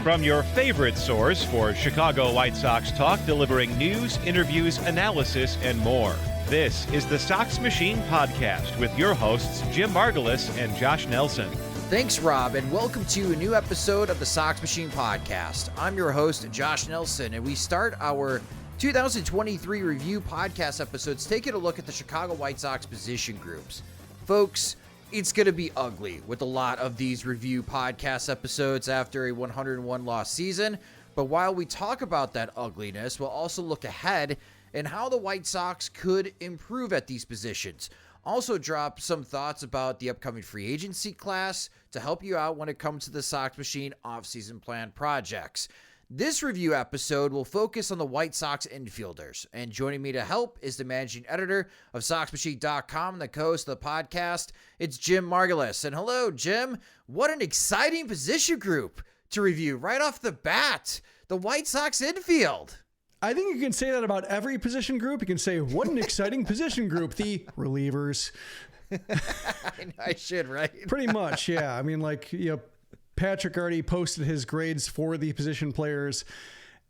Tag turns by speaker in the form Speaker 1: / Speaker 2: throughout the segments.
Speaker 1: From your favorite source for Chicago White Sox talk, delivering news, interviews, analysis, and more. This is the Sox Machine Podcast with your hosts, Jim Margulis and Josh Nelson.
Speaker 2: Thanks, Rob, and welcome to a new episode of the Sox Machine Podcast. I'm your host, Josh Nelson, and we start our 2023 review podcast episodes taking a look at the Chicago White Sox position groups. Folks, it's going to be ugly with a lot of these review podcast episodes after a 101-loss season, but while we talk about that ugliness, we'll also look ahead and how the White Sox could improve at these positions. Also drop some thoughts about the upcoming free agency class to help you out when it comes to the Sox Machine offseason plan projects. This review episode will focus on the White Sox infielders, and joining me to help is the managing editor of SoxMachine.com and the co-host of the podcast. It's Jim Margulis. And hello, Jim. What an exciting position group to review right off the bat. The White Sox infield.
Speaker 3: I think you can say that about every position group. You can say, what an exciting position group. The relievers.
Speaker 2: I should, right?
Speaker 3: Pretty much, yeah. I mean, Patrick already posted his grades for the position players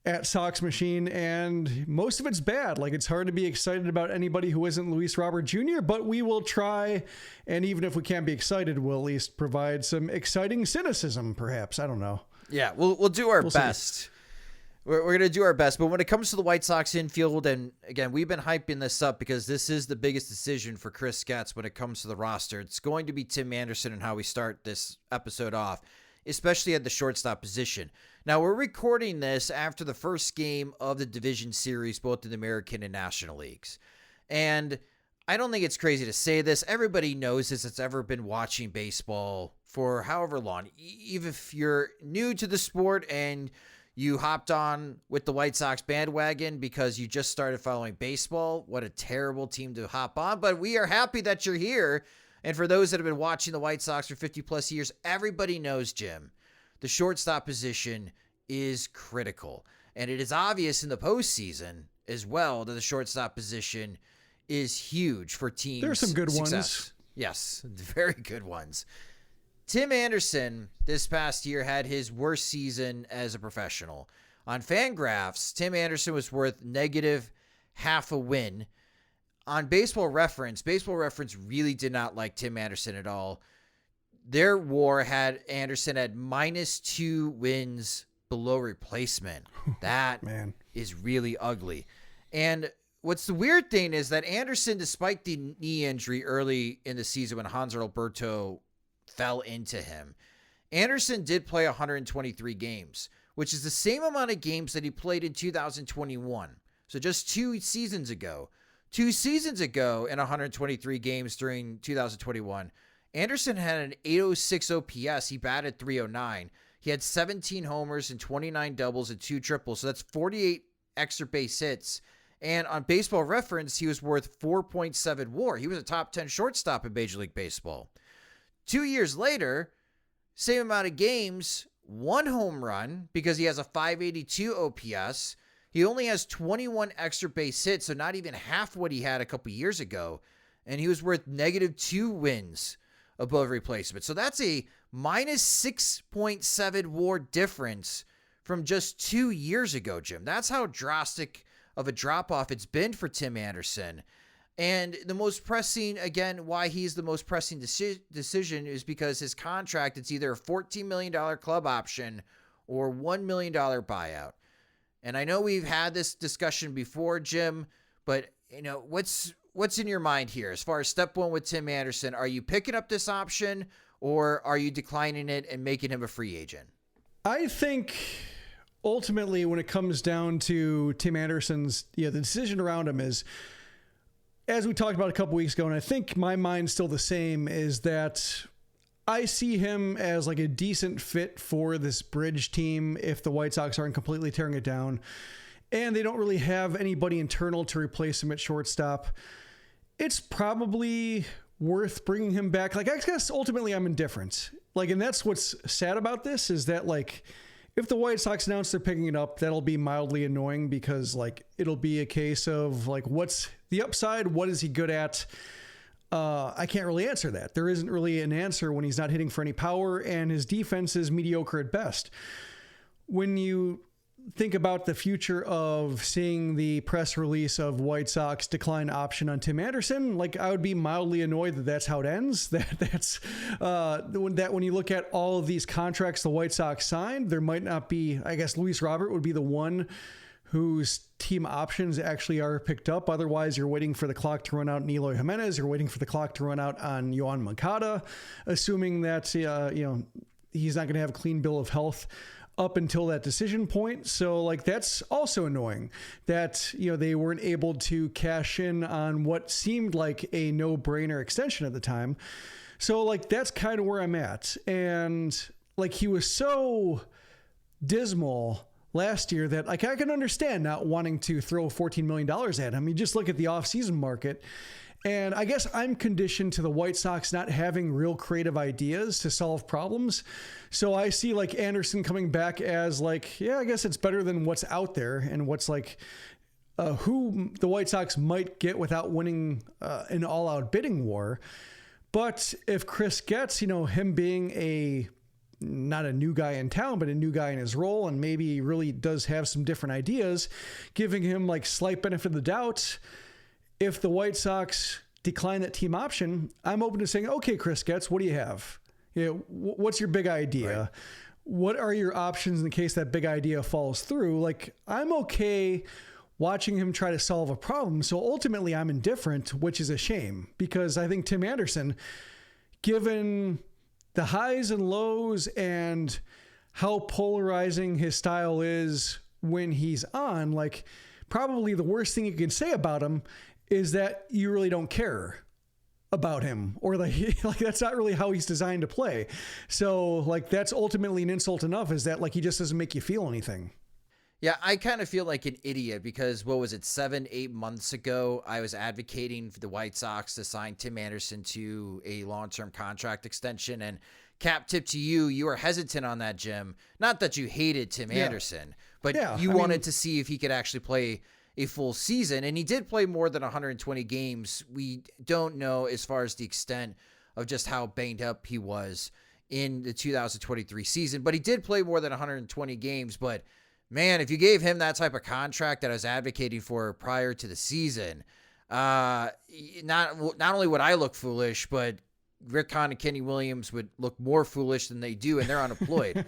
Speaker 3: at Sox Machine, and most of it's bad. It's hard to be excited about anybody who isn't Luis Robert Jr., but we will try, and even if we can't be excited, we'll at least provide some exciting cynicism, perhaps. I don't know.
Speaker 2: Yeah, we'll do our best. See. We're going to do our best, but when it comes to the White Sox infield, and again, we've been hyping this up because this is the biggest decision for Chris Getz when it comes to the roster. It's going to be Tim Anderson and how we start this episode off, especially at the shortstop position. Now, we're recording this after the first game of the division series, both in the American and National Leagues. And I don't think it's crazy to say this. Everybody knows this that's ever been watching baseball for however long. Even if you're new to the sport and you hopped on with the White Sox bandwagon because you just started following baseball, what a terrible team to hop on. But we are happy that you're here. And for those that have been watching the White Sox for 50 plus years, everybody knows, Jim, the shortstop position is critical. And it is obvious in the postseason as well that the shortstop position is huge for teams'
Speaker 3: There's some good
Speaker 2: success.
Speaker 3: Ones.
Speaker 2: Yes, very good ones. Tim Anderson this past year had his worst season as a professional. On Fangraphs, Tim Anderson was worth negative half a win. On Baseball Reference really did not like Tim Anderson at all. Their WAR had Anderson at -2 wins below replacement. That is really ugly. And what's the weird thing is that Anderson, despite the knee injury early in the season when Hanser Alberto fell into him, Anderson did play 123 games, which is the same amount of games that he played in 2021. So just 2 seasons ago. 2 seasons ago, in 123 games during 2021, Anderson had an 806 OPS. He batted .309. He had 17 homers and 29 doubles and 2 triples. So that's 48 extra base hits. And on Baseball Reference, he was worth 4.7 WAR. He was a top 10 shortstop in Major League Baseball. 2 years later, same amount of games, 1 home run because he has a 582 OPS. He only has 21 extra base hits, so not even half what he had a couple years ago. And he was worth -2 wins above replacement. So that's a -6.7 WAR difference from just 2 years ago, Jim. That's how drastic of a drop-off it's been for Tim Anderson. And the most pressing, again, why he's the most pressing decision is because his contract, it's either a $14 million club option or $1 million buyout. And I know we've had this discussion before, Jim, but what's in your mind here as far as step one with Tim Anderson? Are you picking up this option or are you declining it and making him a free agent?
Speaker 3: I think ultimately when it comes down to Tim Anderson's, the decision around him is, as we talked about a couple weeks ago, and I think my mind's still the same, is that I see him as a decent fit for this bridge team if the White Sox aren't completely tearing it down and they don't really have anybody internal to replace him at shortstop. It's probably worth bringing him back. I guess ultimately I'm indifferent. And that's what's sad about this is that if the White Sox announce they're picking it up, that'll be mildly annoying because it'll be a case of what's the upside? What is he good at? I can't really answer that. There isn't really an answer when he's not hitting for any power and his defense is mediocre at best. when you think about the future of seeing the press release of White Sox decline option on Tim Anderson, like I would be mildly annoyed that that's how it ends. That when you look at all of these contracts the White Sox signed, there might not be, I guess Luis Robert would be the one whose team options actually are picked up. Otherwise, you're waiting for the clock to run out on Eloy Jimenez. You're waiting for the clock to run out on Yoan Moncada, assuming that, he's not going to have a clean bill of health up until that decision point. So like, that's also annoying that, they weren't able to cash in on what seemed like a no-brainer extension at the time. So like, that's kind of where I'm at. And like, he was so dismal last year that like, I can understand not wanting to throw $14 million at him. You just look at the offseason market. And I guess I'm conditioned to the White Sox not having real creative ideas to solve problems. So I see like Anderson coming back as like, yeah, I guess it's better than what's out there and what's like who the White Sox might get without winning an all-out bidding war. But if Chris gets, him being not a new guy in town, but a new guy in his role, and maybe he really does have some different ideas, giving him like slight benefit of the doubt. If the White Sox decline that team option, I'm open to saying, okay, Chris Getz, what do you have? What's your big idea? Right. What are your options in case that big idea falls through? Like, I'm okay watching him try to solve a problem. So ultimately I'm indifferent, which is a shame, because I think Tim Anderson, given the highs and lows and how polarizing his style is when he's on, like probably the worst thing you can say about him is that you really don't care about him, or like that's not really how he's designed to play. So like, that's ultimately an insult enough, is that like, he just doesn't make you feel anything.
Speaker 2: Yeah, I kind of feel like an idiot because what was it, 7-8 months ago, I was advocating for the White Sox to sign Tim Anderson to a long-term contract extension. And cap tip to you, you were hesitant on that, Jim. Not that you hated Tim Anderson, but you wanted to see if he could actually play a full season. And he did play more than 120 games. We don't know as far as the extent of just how banged up he was in the 2023 season, but he did play more than 120 games. But man, if you gave him that type of contract that I was advocating for prior to the season, not only would I look foolish, but Rick Hahn and Kenny Williams would look more foolish than they do, and they're unemployed.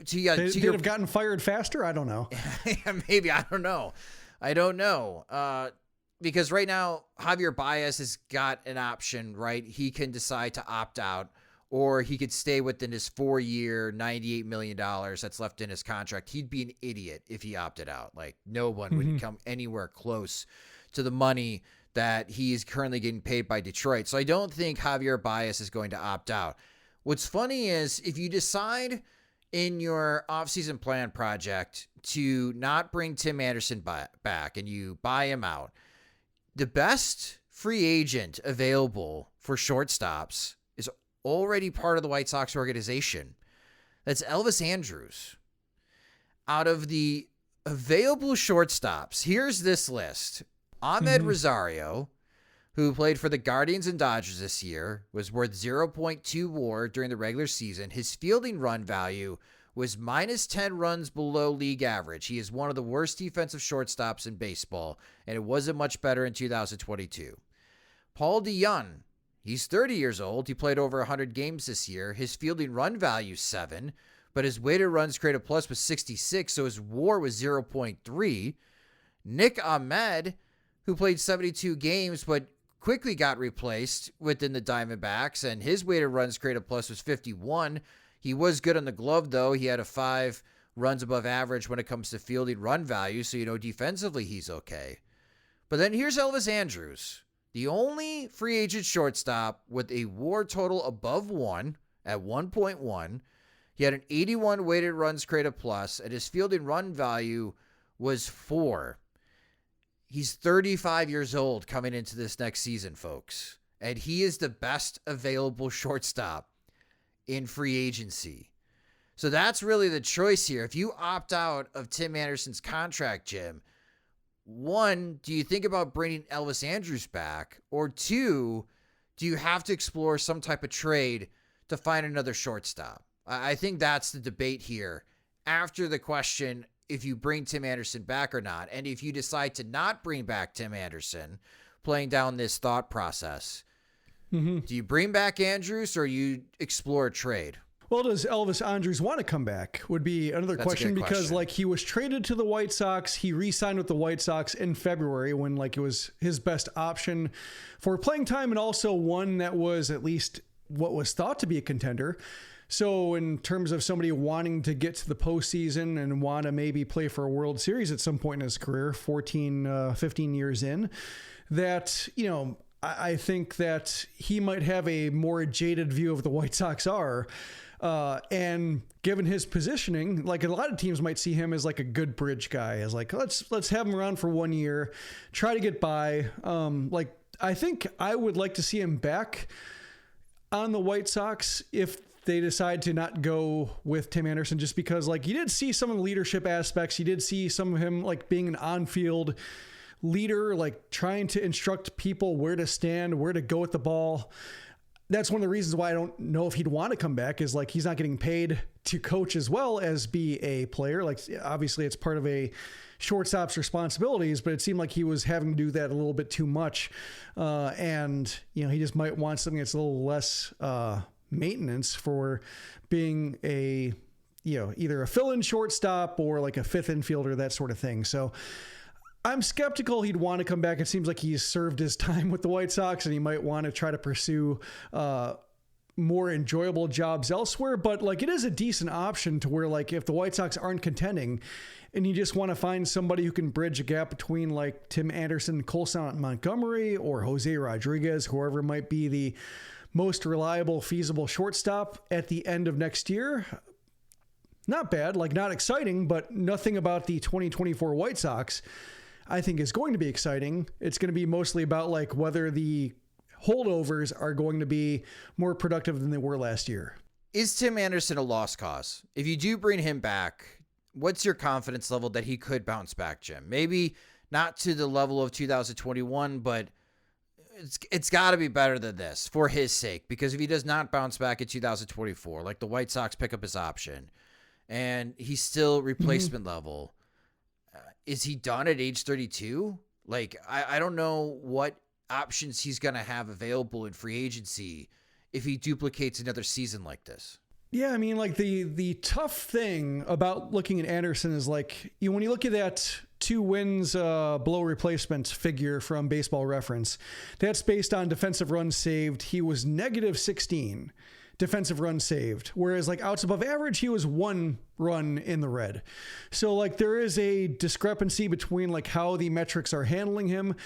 Speaker 2: They'd
Speaker 3: have gotten fired faster. I don't know.
Speaker 2: Maybe. I don't know. Because right now, Javier Baez has got an option, right? He can decide to opt out, or he could stay within his 4-year, $98 million that's left in his contract. He'd be an idiot if he opted out. Like, no one would come anywhere close to the money that he is currently getting paid by Detroit. So I don't think Javier Baez is going to opt out. What's funny is if you decide in your offseason plan project to not bring Tim Anderson back and you buy him out, the best free agent available for shortstops is already part of the White Sox organization. That's Elvis Andrus. Out of the available shortstops, here's this list. Ahmed Rosario, who played for the Guardians and Dodgers this year, was worth 0.2 WAR during the regular season. His fielding run value was minus 10 runs below league average. He is one of the worst defensive shortstops in baseball, and it wasn't much better in 2022. Paul DeYoung, he's 30 years old. He played over 100 games this year. His fielding run value 7, but his weighted runs created plus was 66, so his WAR was 0.3. Nick Ahmed, who played 72 games but quickly got replaced within the Diamondbacks, and his weighted runs created plus was 51. He was good on the glove, though. He had a 5 runs above average when it comes to fielding run value, so defensively he's okay. But then here's Elvis Andrus, the only free agent shortstop with a WAR total above 1 at 1.1. He had an 81 weighted runs created plus, and his fielding run value was 4. He's 35 years old coming into this next season, folks. And he is the best available shortstop in free agency. So that's really the choice here. If you opt out of Tim Anderson's contract, Jim, 1, do you think about bringing Elvis Andrus back? Or 2, do you have to explore some type of trade to find another shortstop? I think that's the debate here. After the question, if you bring Tim Anderson back or not, and if you decide to not bring back Tim Anderson, playing down this thought process, do you bring back Andrews or you explore a trade?
Speaker 3: Well, does Elvis Andrews want to come back would be another question, because like he was traded to the White Sox. He re-signed with the White Sox in February when like it was his best option for playing time, and also one that was at least what was thought to be a contender. So in terms of somebody wanting to get to the postseason and want to maybe play for a World Series at some point in his career, 15 years in, that, you know, I think that he might have a more jaded view of the White Sox are. And given his positioning, like a lot of teams might see him as like a good bridge guy, as like, let's have him around for 1 year, try to get by. Like, I think I would like to see him back on the White Sox if they decide to not go with Tim Anderson, just because like you did see some of the leadership aspects. You did see some of him like being an on-field leader, like trying to instruct people where to stand, where to go with the ball. That's one of the reasons why I don't know if he'd want to come back, is like he's not getting paid to coach as well as be a player. Like obviously it's part of a shortstop's responsibilities, but it seemed like he was having to do that a little bit too much. And you know, he just might want something that's a little less maintenance for being a, you know, either a fill-in shortstop or like a fifth infielder, that sort of thing. So I'm skeptical he'd want to come back. It seems like he's served his time with the White Sox and he might want to try to pursue more enjoyable jobs elsewhere. But like, it is a decent option to where like if the White Sox aren't contending and you just want to find somebody who can bridge a gap between like Tim Anderson, Colson Montgomery, or Jose Rodriguez, whoever might be the most reliable, feasible shortstop at the end of next year. Not bad, like not exciting, but nothing about the 2024 White Sox I think is going to be exciting. It's going to be mostly about like whether the holdovers are going to be more productive than they were last year.
Speaker 2: Is Tim Anderson a lost cause? If you do bring him back, what's your confidence level that he could bounce back, Jim? Maybe not to the level of 2021, but it's got to be better than this for his sake, because if he does not bounce back in 2024, like the White Sox pick up his option and he's still replacement level, is he done at age 32? Like, I don't know what options he's going to have available in free agency if he duplicates another season like this.
Speaker 3: Yeah, I mean, like the tough thing about looking at Anderson is like, when you look at that 2 wins below replacement figure from Baseball Reference, that's based on defensive runs saved. He was negative 16 defensive runs saved, whereas like outs above average, he was 1 run in the red. So like there is a discrepancy between like how the metrics are handling him.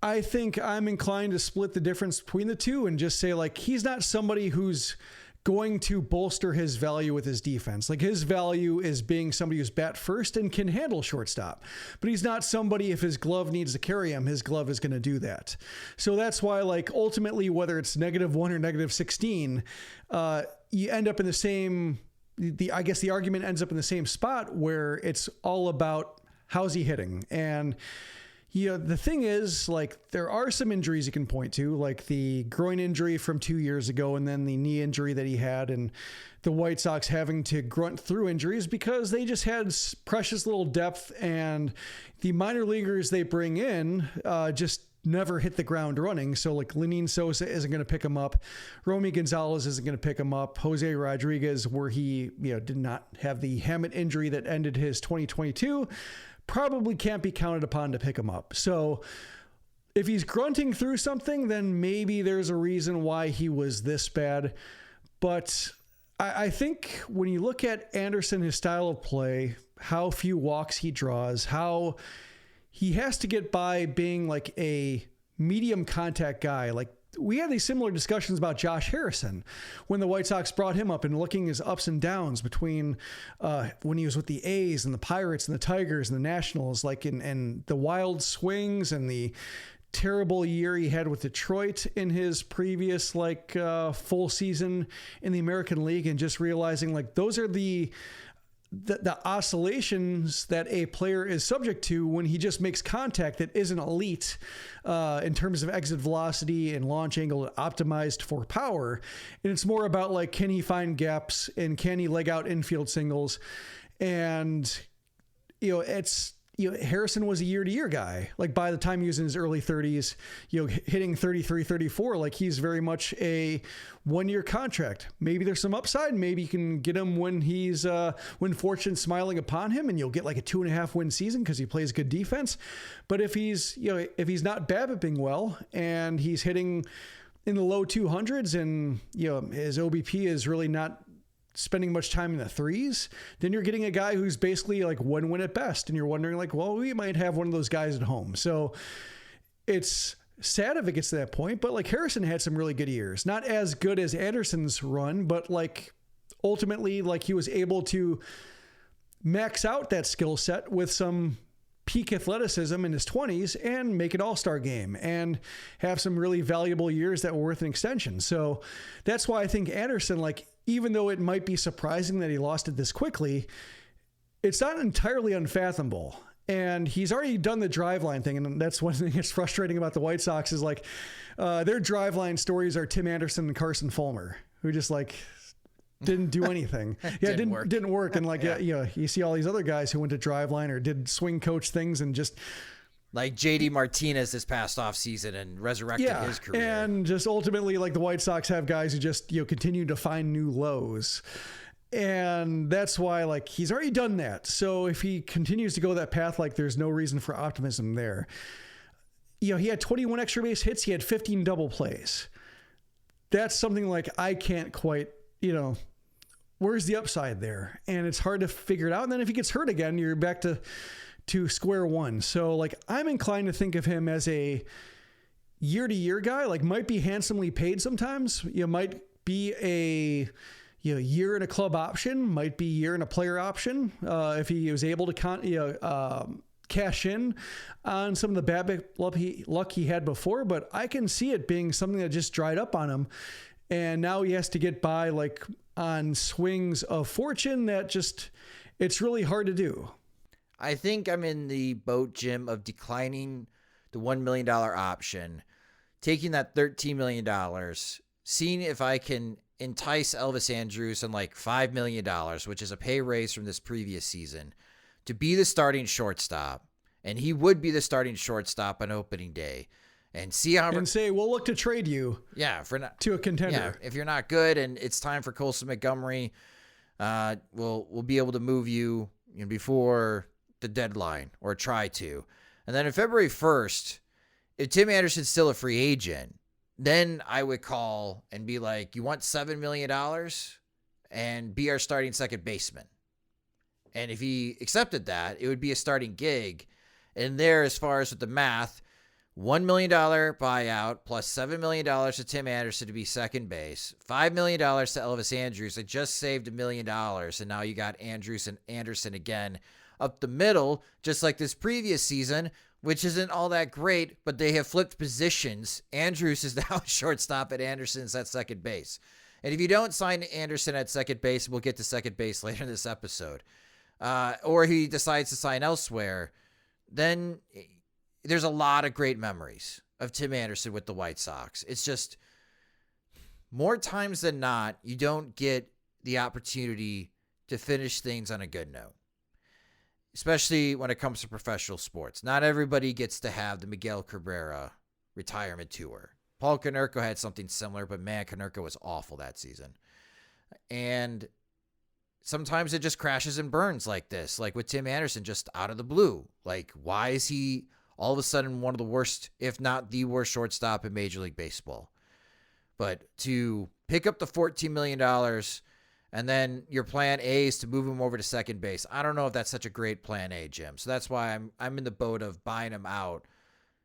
Speaker 3: I think I'm inclined to split the difference between the two and just say like he's not somebody who's going to bolster his value with his defense. Like his value is being somebody who's bat first and can handle shortstop, but he's not somebody, if his glove needs to carry him, his glove is going to do that. So that's why like ultimately, whether it's -1 or -16, you end up in the same, I guess the argument ends up in the same spot where it's all about how's he hitting. And yeah, the thing is, like, there are some injuries you can point to, like the groin injury from 2 years ago and then the knee injury that he had, and the White Sox having to grunt through injuries because they just had precious little depth, and the minor leaguers they bring in just never hit the ground running. So, like, Lenin Sosa isn't going to pick him up. Romy Gonzalez isn't going to pick him up. Jose Rodriguez, where he did not have the hamate injury that ended his 2022, probably can't be counted upon to pick him up. So if he's grunting through something, then maybe there's a reason why he was this bad. But I think when you look at Anderson, his style of play, how few walks he draws, how he has to get by being like a medium contact guy. Like, we had these similar discussions about Josh Harrison when the White Sox brought him up and looking at his ups and downs between when he was with the A's and the Pirates and the Tigers and the Nationals, like in the wild swings and the terrible year he had with Detroit in his previous full season in the American League, and just realizing like those are the the oscillations that a player is subject to when he just makes contact that isn't elite in terms of exit velocity and launch angle optimized for power. And it's more about like, can he find gaps and can he leg out infield singles? And, Harrison was a year-to-year guy. Like by the time he was in his early 30s, hitting 33, 34, like he's very much a one-year contract. Maybe there's some upside. Maybe you can get him when when fortune's smiling upon him, and you'll get like a 2.5 win season because he plays good defense. But if he's not BABIPing well and he's hitting in the low 200s and, his OBP is really not spending much time in the threes, then you're getting a guy who's basically like 1 win at best. And you're wondering like, well, we might have one of those guys at home. So it's sad if it gets to that point, but like Harrison had some really good years, not as good as Anderson's run, but like ultimately like he was able to max out that skill set with some peak athleticism in his 20s and make an all-star game and have some really valuable years that were worth an extension. So that's why I think Anderson, like, even though it might be surprising that he lost it this quickly, it's not entirely unfathomable. And he's already done the driveline thing. And that's one thing that's frustrating about the White Sox is like their driveline stories are Tim Anderson and Carson Fulmer, who just like didn't do anything. Didn't work. And like, you see all these other guys who went to driveline or did swing coach things and just
Speaker 2: like JD Martinez this past off season and resurrected his career.
Speaker 3: And just ultimately like the White Sox have guys who just, continue to find new lows. And that's why like he's already done that. So if he continues to go that path, like there's no reason for optimism there. He had 21 extra base hits. He had 15 double plays. That's something like I can't quite, where's the upside there? And it's hard to figure it out. And then if he gets hurt again, you're back to square one. So like I'm inclined to think of him as a year-to-year guy, like might be handsomely paid sometimes. Might be a year in a club option, might be year in a player option. If he was able to cash in on some of the BABIP luck he had before, but I can see it being something that just dried up on him. And now he has to get by like on swings of fortune that just, it's really hard to do.
Speaker 2: I think I'm in the boat, Jim, of declining the $1 million option, taking that $13 million, seeing if I can entice Elvis Andrus on like $5 million, which is a pay raise from this previous season, to be the starting shortstop. And he would be the starting shortstop on opening day. And see how
Speaker 3: and say we'll look to trade you to a contender.
Speaker 2: Yeah, if you're not good and it's time for Colson Montgomery, we'll be able to move you before the deadline or try to. And then on February 1st, if Tim Anderson's still a free agent, then I would call and be like, you want $7 million and be our starting second baseman. And if he accepted that, it would be a starting gig. And there, as far as with the math, $1 million buyout plus $7 million to Tim Anderson to be second base, $5 million to Elvis Andrus. I just saved $1 million. And now you got Andrus and Anderson again up the middle, just like this previous season, which isn't all that great, but they have flipped positions. Andrus is now shortstop and Anderson's at second base. And if you don't sign Anderson at second base, we'll get to second base later in this episode, or he decides to sign elsewhere, then there's a lot of great memories of Tim Anderson with the White Sox. It's just more times than not, you don't get the opportunity to finish things on a good note, especially when it comes to professional sports. Not everybody gets to have the Miguel Cabrera retirement tour. Paul Konerko had something similar, but man, Konerko was awful that season. And sometimes it just crashes and burns like this, like with Tim Anderson, just out of the blue. Like, why is he all of a sudden one of the worst, if not the worst shortstop in Major League Baseball? But to pick up the $14 million and then your plan A is to move him over to second base, I don't know if that's such a great plan A, Jim. So that's why I'm in the boat of buying him out.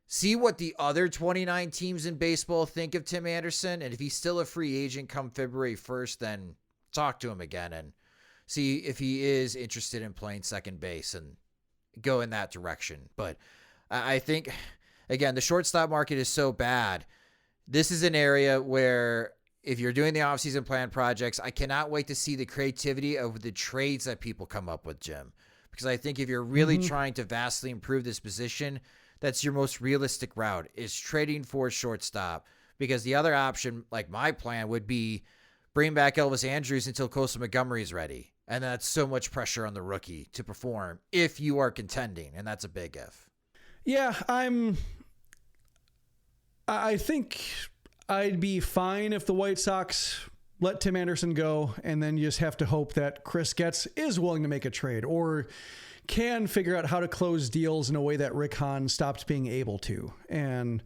Speaker 2: See what the other 29 teams in baseball think of Tim Anderson. And if he's still a free agent come February 1st, then talk to him again and see if he is interested in playing second base and go in that direction. But I think, again, the shortstop market is so bad. This is an area where if you're doing the offseason plan projects, I cannot wait to see the creativity of the trades that people come up with, Jim. Because I think if you're really trying to vastly improve this position, that's your most realistic route, is trading for shortstop. Because the other option, like my plan, would be bring back Elvis Andrus until Costa Montgomery is ready. And that's so much pressure on the rookie to perform if you are contending. And that's a big if.
Speaker 3: Yeah, I think I'd be fine if the White Sox let Tim Anderson go, and then you just have to hope that Chris Getz is willing to make a trade or can figure out how to close deals in a way that Rick Hahn stopped being able to. And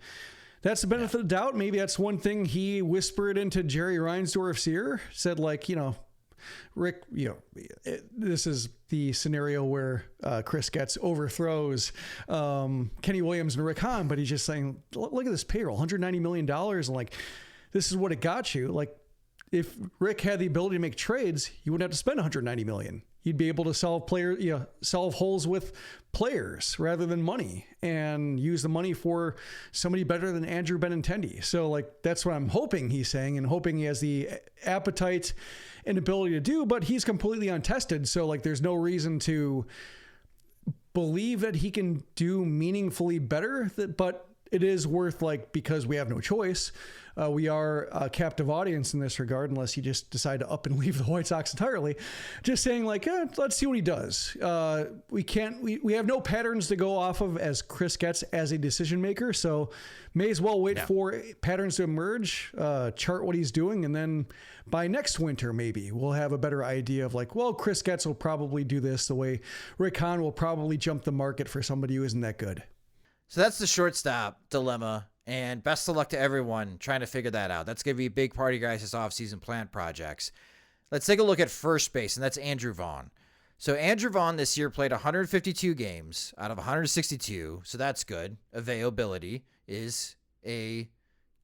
Speaker 3: that's the benefit of doubt. Maybe that's one thing he whispered into Jerry Reinsdorf's ear, said like, Rick, this is the scenario where Chris Getz overthrows Kenny Williams and Rick Hahn, but he's just saying, look at this payroll, $190 million. And like, this is what it got you. Like, if Rick had the ability to make trades, he wouldn't have to spend $190 million. He'd be able to solve holes with players rather than money, and use the money for somebody better than Andrew Benintendi. So like, that's what I'm hoping he's saying, and hoping he has the appetite and ability to do, but he's completely untested. So like, there's no reason to believe that he can do meaningfully better, but it is worth, like, because we have no choice. We are a captive audience in this regard, unless you just decide to up and leave the White Sox entirely. Just saying like, let's see what he does. We have no patterns to go off of as Chris Getz as a decision maker. So may as well wait for patterns to emerge, chart what he's doing. And then by next winter, maybe we'll have a better idea of like, well, Chris Getz will probably do this the way Rick Hahn will probably jump the market for somebody who isn't that good.
Speaker 2: So that's the shortstop dilemma, and best of luck to everyone trying to figure that out. That's going to be a big part of your guys' offseason plan projects. Let's take a look at first base, and that's Andrew Vaughn. So Andrew Vaughn this year played 152 games out of 162, so that's good. Availability is a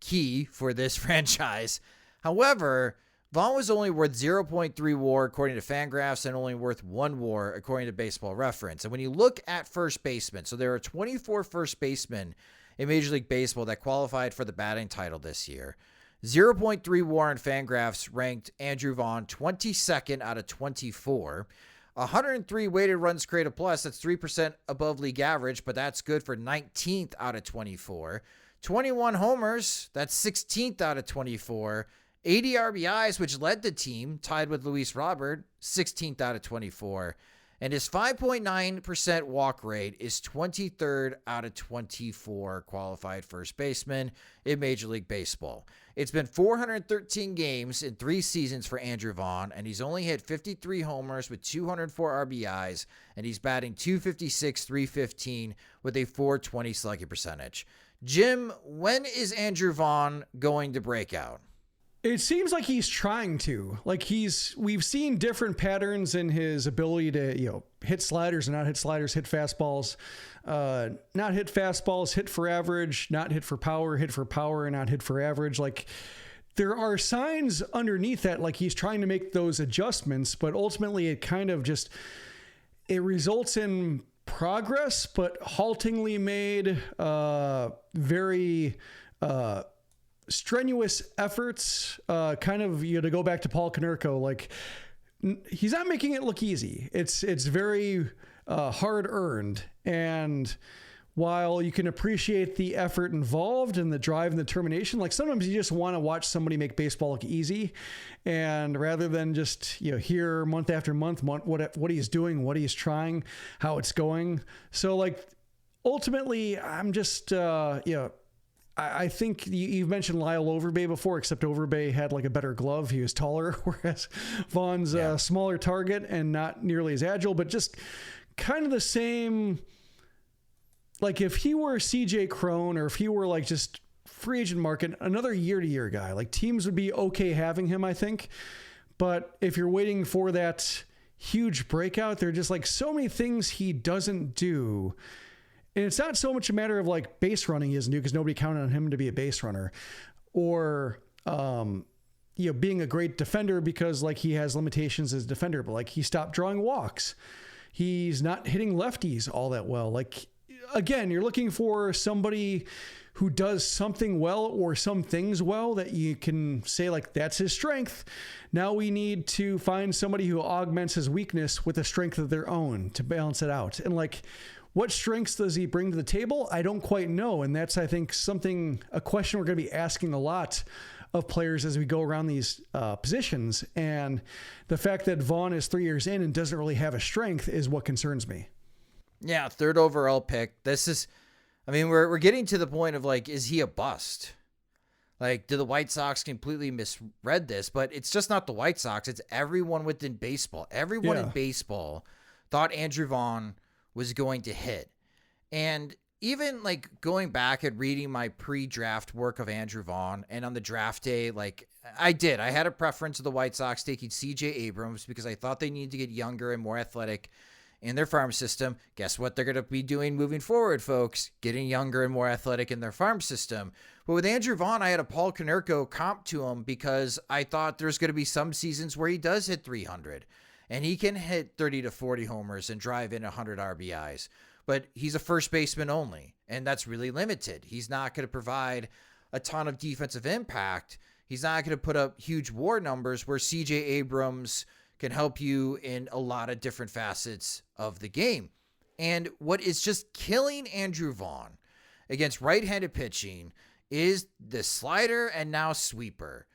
Speaker 2: key for this franchise. However, Vaughn was only worth 0.3 WAR according to Fangraphs, and only worth 1 WAR according to Baseball Reference. And when you look at first baseman, so there are 24 first basemen in Major League Baseball that qualified for the batting title this year. 0.3 WAR in Fangraphs ranked Andrew Vaughn 22nd out of 24. 103 weighted runs created plus, that's 3% above league average, but that's good for 19th out of 24. 21 homers, that's 16th out of 24. 80 RBIs, which led the team, tied with Luis Robert, 16th out of 24. And his 5.9% walk rate is 23rd out of 24 qualified first basemen in Major League Baseball. It's been 413 games in 3 seasons for Andrew Vaughn, and he's only hit 53 homers with 204 RBIs, and he's batting .256, .315 with a .420 slugging percentage. Jim, when is Andrew Vaughn going to break out?
Speaker 3: It seems like he's trying to. Like we've seen different patterns in his ability to, hit sliders and not hit sliders, hit fastballs, not hit fastballs, hit for average, not hit for power and not hit for average. Like, there are signs underneath that, like he's trying to make those adjustments, but ultimately it kind of just, it results in progress, but haltingly made, very, strenuous efforts, to go back to Paul Konerko, like he's not making it look easy. It's very hard earned. And while you can appreciate the effort involved and the drive and the determination, like sometimes you just want to watch somebody make baseball look easy. And rather than just, hear month after month, what he's doing, what he's trying, how it's going. So like, ultimately I'm just, I think you've mentioned Lyle Overbay before, except Overbay had like a better glove. He was taller, whereas Vaughn's a smaller target and not nearly as agile, but just kind of the same. Like if he were CJ Cron, or if he were like just free agent market, another year-to-year guy, like teams would be okay having him, I think. But if you're waiting for that huge breakout, there are just like so many things he doesn't do. And it's not so much a matter of like base running he doesn't do, because nobody counted on him to be a base runner, or, being a great defender, because like he has limitations as a defender, but like he stopped drawing walks. He's not hitting lefties all that well. Like, again, you're looking for somebody who does something well or some things well that you can say like that's his strength. Now we need to find somebody who augments his weakness with a strength of their own to balance it out. And like, what strengths does he bring to the table? I don't quite know. And that's, I think, a question we're going to be asking a lot of players as we go around these positions. And the fact that Vaughn is 3 years in and doesn't really have a strength is what concerns me.
Speaker 2: Yeah, 3rd overall pick. We're getting to the point of like, is he a bust? Like, do the White Sox completely misread this? But it's just not the White Sox. It's everyone within baseball. Everyone in baseball thought Andrew Vaughn was going to hit. And even like going back and reading my pre-draft work of Andrew Vaughn, and on the draft day, like I had a preference of the White Sox taking CJ Abrams because I thought they needed to get younger and more athletic in their farm system. Guess what they're going to be doing moving forward, folks? Getting younger and more athletic in their farm system. But with Andrew Vaughn, I had a Paul Konerko comp to him because I thought there's going to be some seasons where he does hit 300 and he can hit 30 to 40 homers and drive in 100 RBIs. But he's a first baseman only, and that's really limited. He's not going to provide a ton of defensive impact. He's not going to put up huge WAR numbers where CJ Abrams can help you in a lot of different facets of the game. And what is just killing Andrew Vaughn against right-handed pitching is the slider and now sweeper.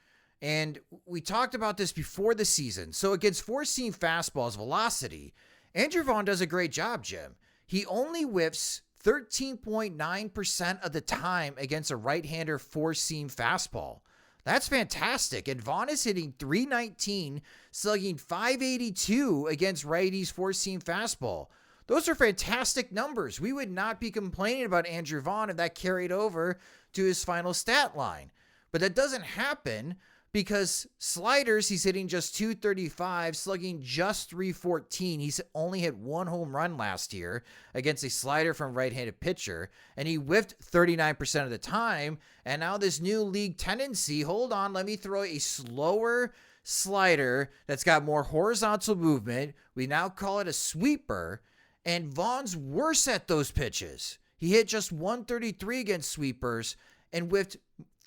Speaker 2: And we talked about this before the season. So against four-seam fastballs velocity, Andrew Vaughn does a great job, Jim. He only whiffs 13.9% of the time against a right-hander four-seam fastball. That's fantastic. And Vaughn is hitting .319, slugging .582 against righties four-seam fastball. Those are fantastic numbers. We would not be complaining about Andrew Vaughn if that carried over to his final stat line. But that doesn't happen because sliders, he's hitting just .235, slugging just .314. He's only hit one home run last year against a slider from right-handed pitcher, and he whiffed 39% of the time. And now this new league tendency, hold on, let me throw a slower slider that's got more horizontal movement. We now call it a sweeper, and Vaughn's worse at those pitches. He hit just .133 against sweepers and whiffed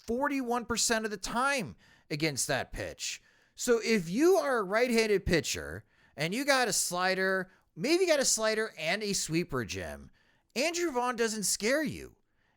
Speaker 2: 41% of the time against that pitch. So if you are a right-handed pitcher and you got a slider, maybe got a slider and a sweeper, Jim, Andrew Vaughn doesn't scare you.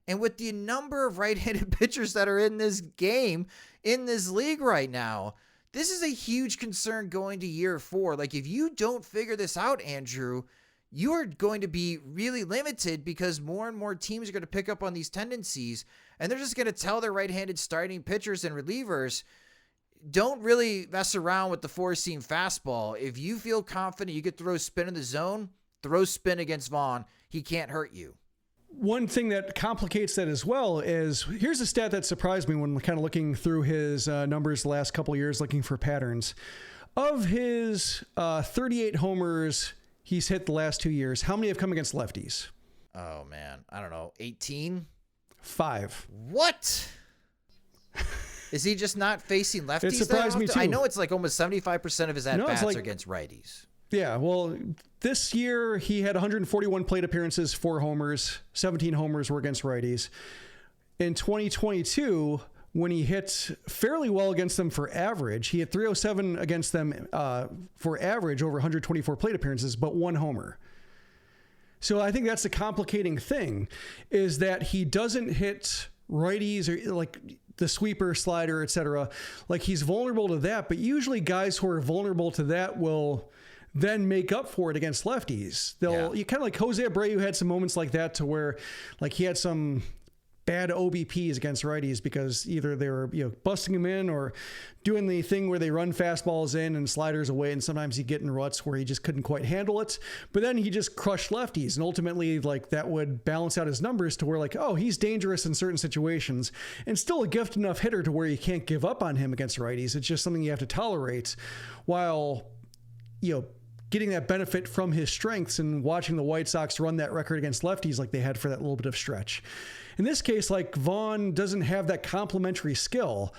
Speaker 2: And with the number of right-handed pitchers that are in this game, in this league right now, this is a huge concern going to year 4. Like, if you don't figure this out, Andrew, you are going to be really limited because more and more teams are going to pick up on these tendencies, and they're just going to tell their right-handed starting pitchers and relievers, don't really mess around with the four-seam fastball. If you feel confident you could throw spin in the zone, throw spin against Vaughn. He can't hurt you.
Speaker 3: One thing that complicates that as well is, here's a stat that surprised me when kind of looking through his numbers the last couple of years, looking for patterns. Of his 38 homers he's hit the last 2 years, how many have come against lefties?
Speaker 2: Oh, man. I don't know. 18?
Speaker 3: 5.
Speaker 2: What? Is he just not facing lefties?
Speaker 3: It surprised me too.
Speaker 2: I know it's like almost 75% of his at-bats are against righties.
Speaker 3: Yeah, well, this year he had 141 plate appearances, 4 homers, 17 homers were against righties. In 2022, when he hit fairly well against them for average, he had 307 against them for average over 124 plate appearances, but 1 homer. So I think that's the complicating thing, is that he doesn't hit righties or like the sweeper, slider, etc. Like, he's vulnerable to that, but usually guys who are vulnerable to that will then make up for it against lefties. You kind of like Jose Abreu had some moments like that, to where like he had some bad OBPs against righties because either they were, busting him in or doing the thing where they run fastballs in and sliders away. And sometimes he'd get in ruts where he just couldn't quite handle it, but then he just crushed lefties. And ultimately, like, that would balance out his numbers to where, like, oh, he's dangerous in certain situations and still a gifted enough hitter to where you can't give up on him against righties. It's just something you have to tolerate while, getting that benefit from his strengths and watching the White Sox run that record against lefties like they had for that little bit of stretch. In this case, like, Vaughn doesn't have that complementary skill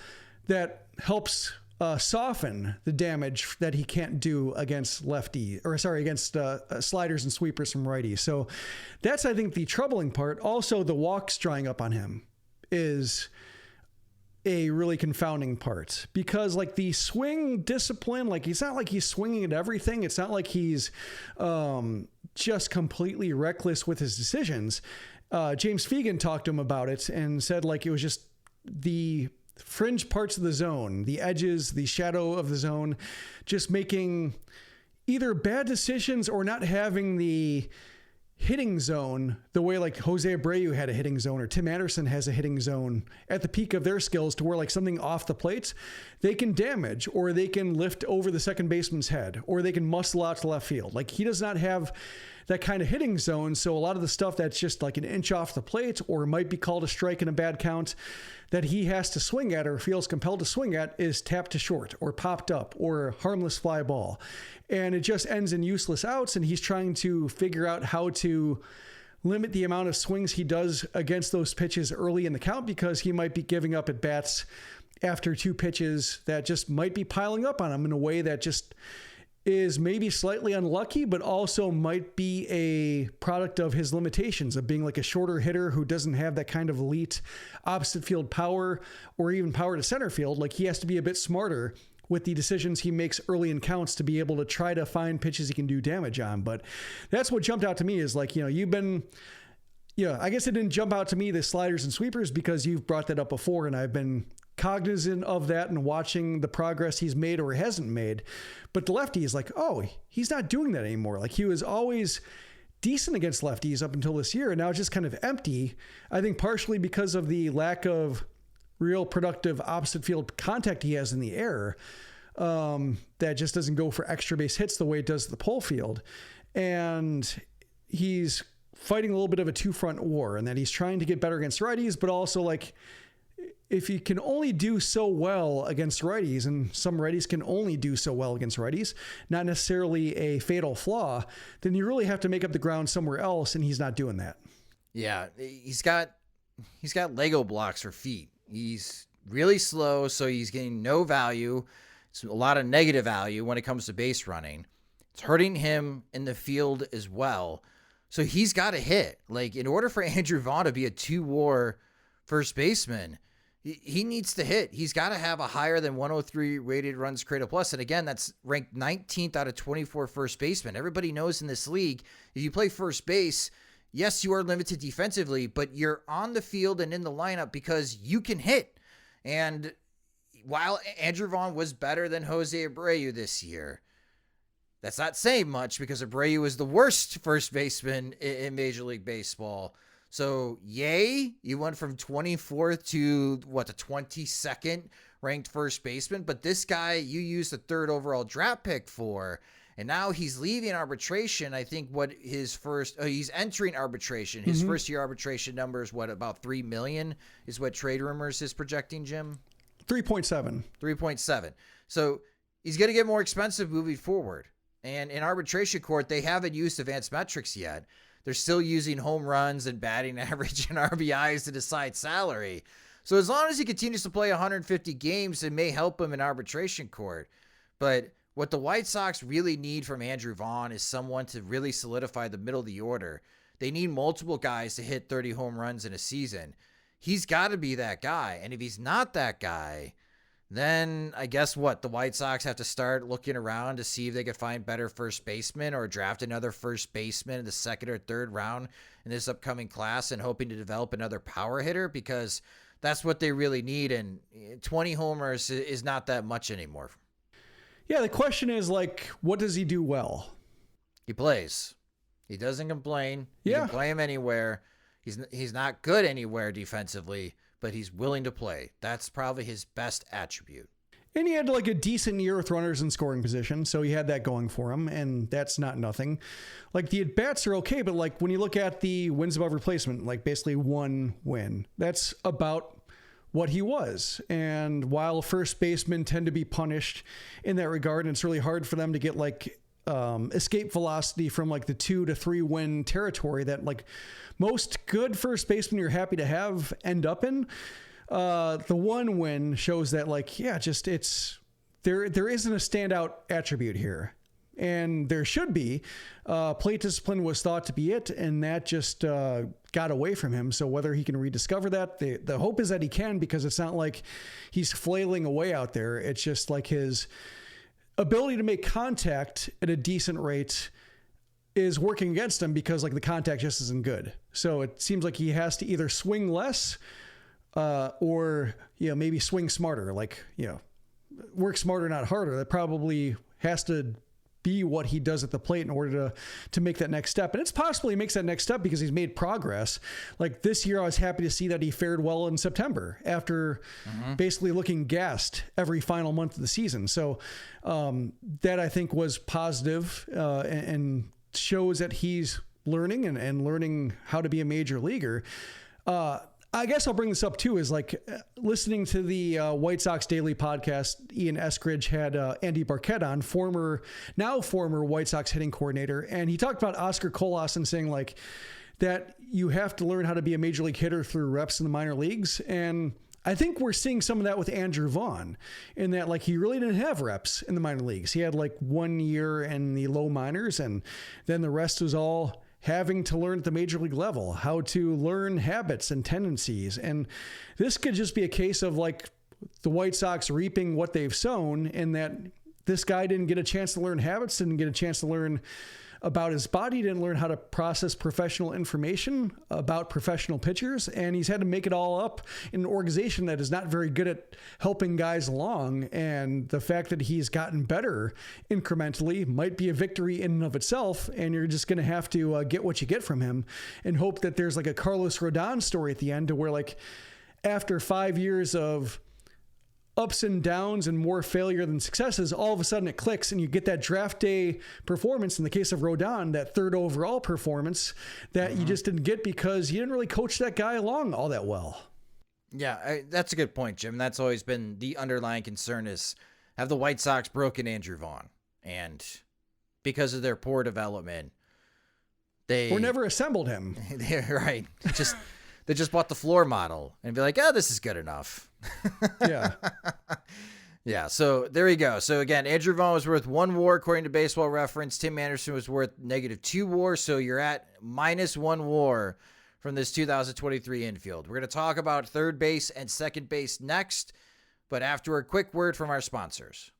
Speaker 3: that helps soften the damage that he can't do against against sliders and sweepers from righties. So that's, I think, the troubling part. Also, the walks drying up on him. is a really confounding part, because like the swing discipline, like it's not like he's swinging at everything. It's not like he's just completely reckless with his decisions. James Fegan talked to him about it and said like it was just the fringe parts of the zone, the edges, the shadow of the zone, just making either bad decisions or not having the hitting zone the way like Jose Abreu had a hitting zone or Tim Anderson has a hitting zone at the peak of their skills, to where like something off the plate they can damage, or they can lift over the second baseman's head, or they can muscle out to left field. Like he does not have that kind of hitting zone. So a lot of the stuff that's just like an inch off the plate, or might be called a strike in a bad count, that he has to swing at or feels compelled to swing at, is tapped to short or popped up or harmless fly ball. And it just ends in useless outs. And he's trying to figure out how to limit the amount of swings he does against those pitches early in the count, because he might be giving up at bats after 2 pitches that just might be piling up on him in a way that just is maybe slightly unlucky, but also might be a product of his limitations of being like a shorter hitter who doesn't have that kind of elite opposite field power or even power to center field. Like he has to be a bit smarter with the decisions he makes early in counts to be able to try to find pitches he can do damage on. But that's what jumped out to me is like, I guess it didn't jump out to me, the sliders and sweepers, because you've brought that up before and I've been cognizant of that and watching the progress he's made or hasn't made. But the lefty is like, oh, he's not doing that anymore. Like he was always decent against lefties up until this year, and now it's just kind of empty. I think partially because of the lack of real productive opposite field contact he has in the air, that just doesn't go for extra base hits the way it does the pole field. And he's fighting a little bit of a 2-front war, and that he's trying to get better against righties, but also like, if you can only do so well against righties, and some righties can only do so well against righties, not necessarily a fatal flaw, then you really have to make up the ground somewhere else, and he's not doing that.
Speaker 2: Yeah, he's got Lego blocks for feet. He's really slow, so he's getting no value. It's a lot of negative value when it comes to base running. It's hurting him in the field as well. So he's got to hit. Like, in order for Andrew Vaughn to be a 2-WAR first baseman, he needs to hit. He's got to have a higher than 103 rated runs created plus. And again, that's ranked 19th out of 24 first basemen. Everybody knows in this league, if you play first base, yes, you are limited defensively, but you're on the field and in the lineup because you can hit. And while Andrew Vaughn was better than Jose Abreu this year, that's not saying much, because Abreu is the worst first baseman in Major League Baseball. So, yay, you went from 24th to, the 22nd ranked first baseman. But this guy, you used the 3rd overall draft pick for, and now he's leaving arbitration. I think he's entering arbitration. His first year arbitration number is about 3 million is what Trade Rumors is projecting, Jim?
Speaker 3: 3.7.
Speaker 2: 3.7. So he's going to get more expensive moving forward. And in arbitration court, they haven't used advanced metrics yet. They're still using home runs and batting average and RBIs to decide salary. So as long as he continues to play 150 games, it may help him in arbitration court. But what the White Sox really need from Andrew Vaughn is someone to really solidify the middle of the order. They need multiple guys to hit 30 home runs in a season. He's got to be that guy. And if he's not that guy, then I guess the White Sox have to start looking around to see if they could find better first basemen or draft another first baseman in the 2nd or 3rd round in this upcoming class and hoping to develop another power hitter, because that's what they really need. And 20 homers is not that much anymore.
Speaker 3: Yeah, the question is, like, what does he do well?
Speaker 2: He plays. He doesn't complain. You can play him anywhere. He's not good anywhere defensively, but he's willing to play. That's probably his best attribute.
Speaker 3: And he had like a decent year with runners in scoring position, so he had that going for him, and that's not nothing. Like the at-bats are okay, but like when you look at the wins above replacement, like basically 1 win, that's about what he was. And while first basemen tend to be punished in that regard, and it's really hard for them to get like escape velocity from like the 2 to 3 win territory that like most good first basemen you're happy to have end up in. The 1 win shows that like, yeah, just there isn't a standout attribute here. and there should be. Plate discipline was thought to be it, and that just got away from him. So whether he can rediscover that, the hope is that he can, because it's not like he's flailing away out there. It's just like his ability to make contact at a decent rate is working against him, because like the contact just isn't good. So it seems like he has to either swing less or, maybe swing smarter, work smarter, not harder. That probably has to be what he does at the plate in order to make that next step. And it's possible he makes that next step because he's made progress. Like this year, I was happy to see that he fared well in September after basically looking gassed every final month of the season. So that I think was positive and shows that he's learning and learning how to be a major leaguer. I guess I'll bring this up too, is like listening to the White Sox Daily podcast. Ian Eskridge had Andy Barquette on, now former White Sox hitting coordinator. And he talked about Oscar Colas and saying like that you have to learn how to be a major league hitter through reps in the minor leagues. And I think we're seeing some of that with Andrew Vaughn, in that like he really didn't have reps in the minor leagues. He had like 1 year in the low minors, and then the rest was all having to learn at the major league level, how to learn habits and tendencies. And this could just be a case of like the White Sox reaping what they've sown, in that this guy didn't get a chance to learn habits, didn't get a chance to learn about his body, didn't learn how to process professional information about professional pitchers, and he's had to make it all up in an organization that is not very good at helping guys along. And the fact that he's gotten better incrementally might be a victory in and of itself, and you're just going to have to get what you get from him and hope that there's like a Carlos Rodon story at the end, to where like after 5 years of ups and downs and more failure than successes, all of a sudden it clicks and you get that draft day performance. In the case of Rodon, that third overall performance that you just didn't get because you didn't really coach that guy along all that well.
Speaker 2: Yeah, that's a good point, Jim. That's always been the underlying concern, is have the White Sox broken Andrew Vaughn? And because of their poor development,
Speaker 3: or never assembled him.
Speaker 2: Right. They just bought the floor model and be like, oh, this is good enough.
Speaker 3: Yeah.
Speaker 2: Yeah. So there you go. So again, Andrew Vaughn was worth 1 WAR according to Baseball Reference. Tim Anderson was worth -2 WAR. So you're at -1 WAR from this 2023 infield. We're going to talk about third base and second base next, but after a quick word from our sponsors.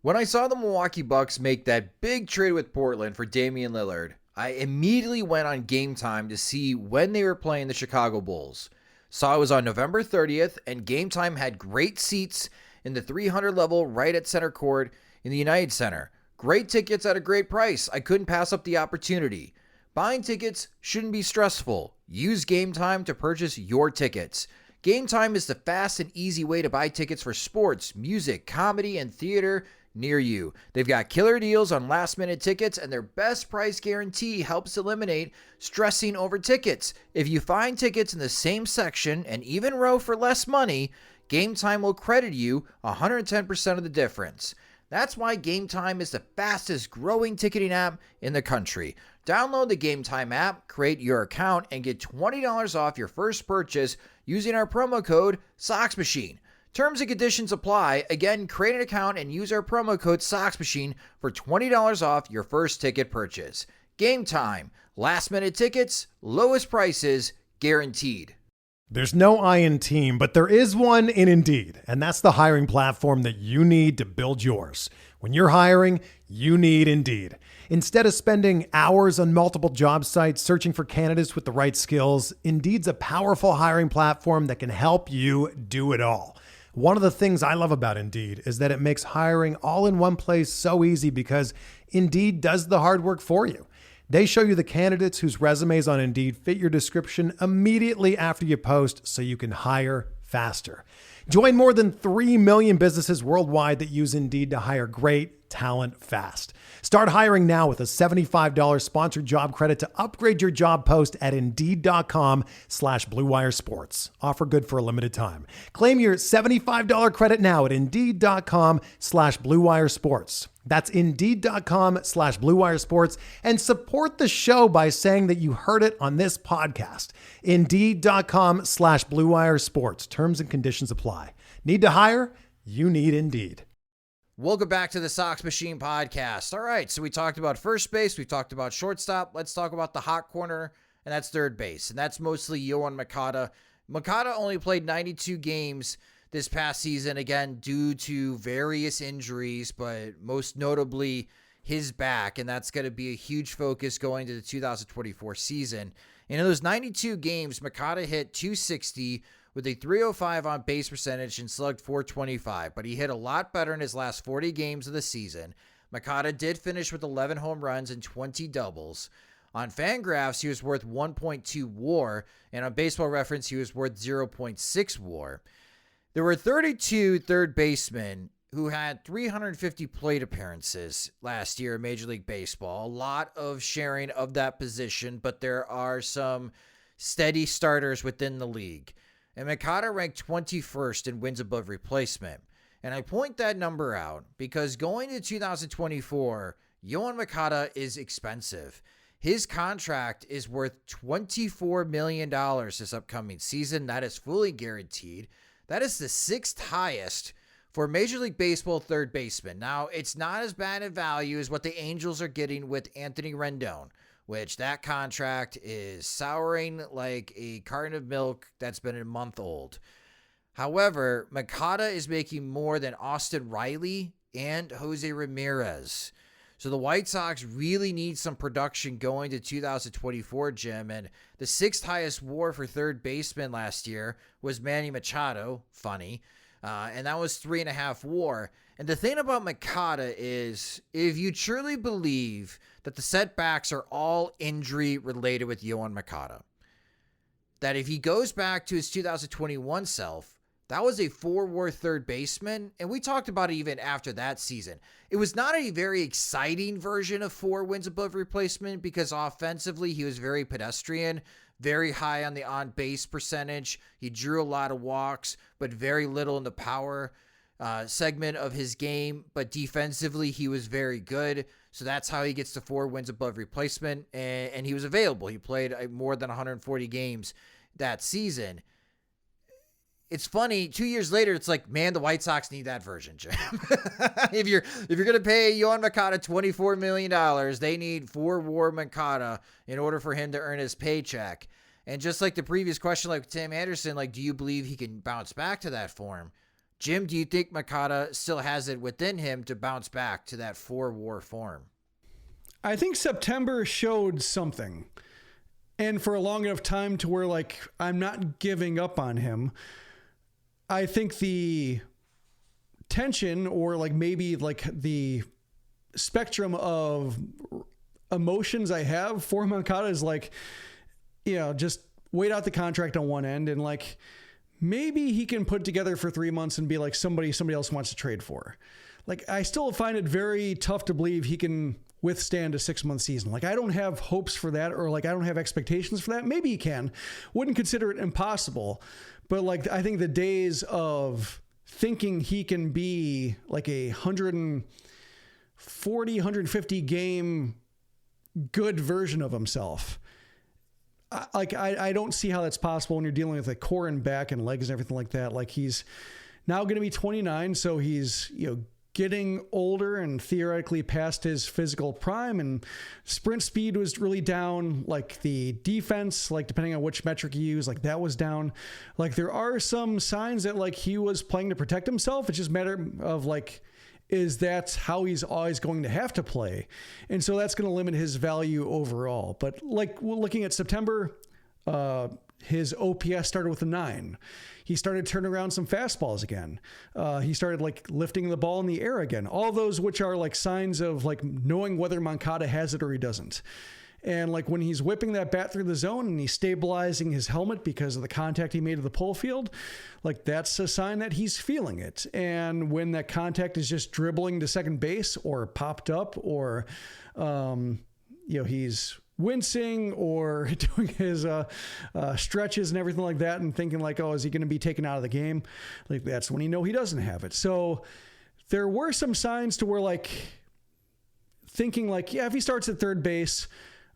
Speaker 2: When I saw the Milwaukee Bucks make that big trade with Portland for Damian Lillard, I immediately went on Game Time to see when they were playing the Chicago Bulls. Saw it was on November 30th, and Game Time had great seats in the 300 level right at center court in the United Center. Great tickets at a great price. I couldn't pass up the opportunity. Buying tickets shouldn't be stressful. Use Game Time to purchase your tickets. Game Time is the fast and easy way to buy tickets for sports, music, comedy, and theater near you. They've got killer deals on last-minute tickets, and their best price guarantee helps eliminate stressing over tickets. If you find tickets in the same section and even row for less money, Game Time will credit you 110% of the difference. That's why Game Time is the fastest growing ticketing app in the country. Download the Game Time app, create your account, and get $20 off your first purchase using our promo code SOXMachine. Terms and conditions apply. Again, create an account and use our promo code SOXMachine for $20 off your first ticket purchase. Game Time. Last minute tickets, lowest prices, guaranteed.
Speaker 4: There's no I in team, but there is one in Indeed, and that's the hiring platform that you need to build yours. When you're hiring, you need Indeed. Instead of spending hours on multiple job sites searching for candidates with the right skills, Indeed's a powerful hiring platform that can help you do it all. One of the things I love about Indeed is that it makes hiring all in one place so easy, because Indeed does the hard work for you. They show you the candidates whose resumes on Indeed fit your description immediately after you post, so you can hire faster. Join more than 3 million businesses worldwide that use Indeed to hire great talent fast. Start hiring now with a $75 sponsored job credit to upgrade your job post at Indeed.com/Blue Wire Sports. Offer good for a limited time. Claim your $75 credit now at Indeed.com/Blue Wire Sports. That's Indeed.com/Blue Wire Sports, and support the show by saying that you heard it on this podcast. Indeed.com/Blue Wire Sports. Terms and conditions apply. Need to hire? You need Indeed.
Speaker 2: Welcome back to the Sox Machine Podcast. All right, so we talked about first base, we talked about shortstop. Let's talk about the hot corner, and that's third base, and that's mostly Yoan Moncada. Moncada only played 92 games this past season, again, due to various injuries, but most notably his back, and that's going to be a huge focus going to the 2024 season. And in those 92 games, Moncada hit .260 with a .305 on base percentage and slugged .425, but he hit a lot better in his last 40 games of the season. Moncada did finish with 11 home runs and 20 doubles. On Fangraphs, he was worth 1.2 WAR, and on Baseball Reference, he was worth 0.6 WAR. There were 32 third basemen who had 350 plate appearances last year in Major League Baseball. A lot of sharing of that position, but there are some steady starters within the league. And Moncada ranked 21st in wins above replacement. And I point that number out because going to 2024, Yoan Moncada is expensive. His contract is worth $24 million this upcoming season. That is fully guaranteed. That is the sixth highest for Major League Baseball third baseman. Now, it's not as bad in value as what the Angels are getting with Anthony Rendon, which that contract is souring like a carton of milk that's been a month old. However, Moncada is making more than Austin Riley and Jose Ramirez. So the White Sox really need some production going to 2024, Jim. And the sixth highest WAR for third baseman last year was Manny Machado. Funny. And that was 3.5 WAR. And the thing about Moncada is, if you truly believe that the setbacks are all injury related with Yoan Moncada, that if he goes back to his 2021 self, that was a 4 WAR third baseman. And we talked about it even after that season. It was not a very exciting version of 4 wins above replacement because offensively he was very pedestrian, very high on the on-base percentage. He drew a lot of walks, but very little in the power segment of his game. But defensively, he was very good. So that's how he gets to 4 wins above replacement. And he was available. He played more than 140 games that season. It's funny, 2 years later, it's like, man, the White Sox need that version, Jim. If you're going to pay Yoan Moncada $24 million, they need 4 WAR Moncada in order for him to earn his paycheck. And just like the previous question, like Tim Anderson, like, do you believe he can bounce back to that form? Jim, do you think Moncada still has it within him to bounce back to that 4 WAR form?
Speaker 3: I think September showed something. And for a long enough time to where, like, I'm not giving up on him. I think the tension or like maybe like the spectrum of emotions I have for Moncada is like, you know, just wait out the contract on one end and like maybe he can put together for 3 months and be like somebody else wants to trade for. Like, I still find it very tough to believe he can withstand a 6-month season. Like, I don't have hopes for that, or like I don't have expectations for that. Maybe he can. Wouldn't consider it impossible. But like, I think the days of thinking he can be like a 140, 150 game good version of himself. I don't see how that's possible when you're dealing with like core and back and legs and everything like that. Like, he's now going to be 29. So he's, you know, getting older and theoretically past his physical prime, and sprint speed was really down. Like, the defense, like depending on which metric you use, like that was down. Like, there are some signs that like he was playing to protect himself. It's just a matter of like, is that how he's always going to have to play? And so that's going to limit his value overall. But like, looking at September, his OPS started with a 9. He started turning around some fastballs again. He started like lifting the ball in the air again. All those which are like signs of like knowing whether Moncada has it or he doesn't. And like when he's whipping that bat through the zone and he's stabilizing his helmet because of the contact he made at the pull field, like that's a sign that he's feeling it. And when that contact is just dribbling to second base or popped up or, he's wincing or doing his stretches and everything like that and thinking like, oh, is he going to be taken out of the game? Like, that's when you know he doesn't have it. So there were some signs to where like thinking like, yeah, if he starts at third base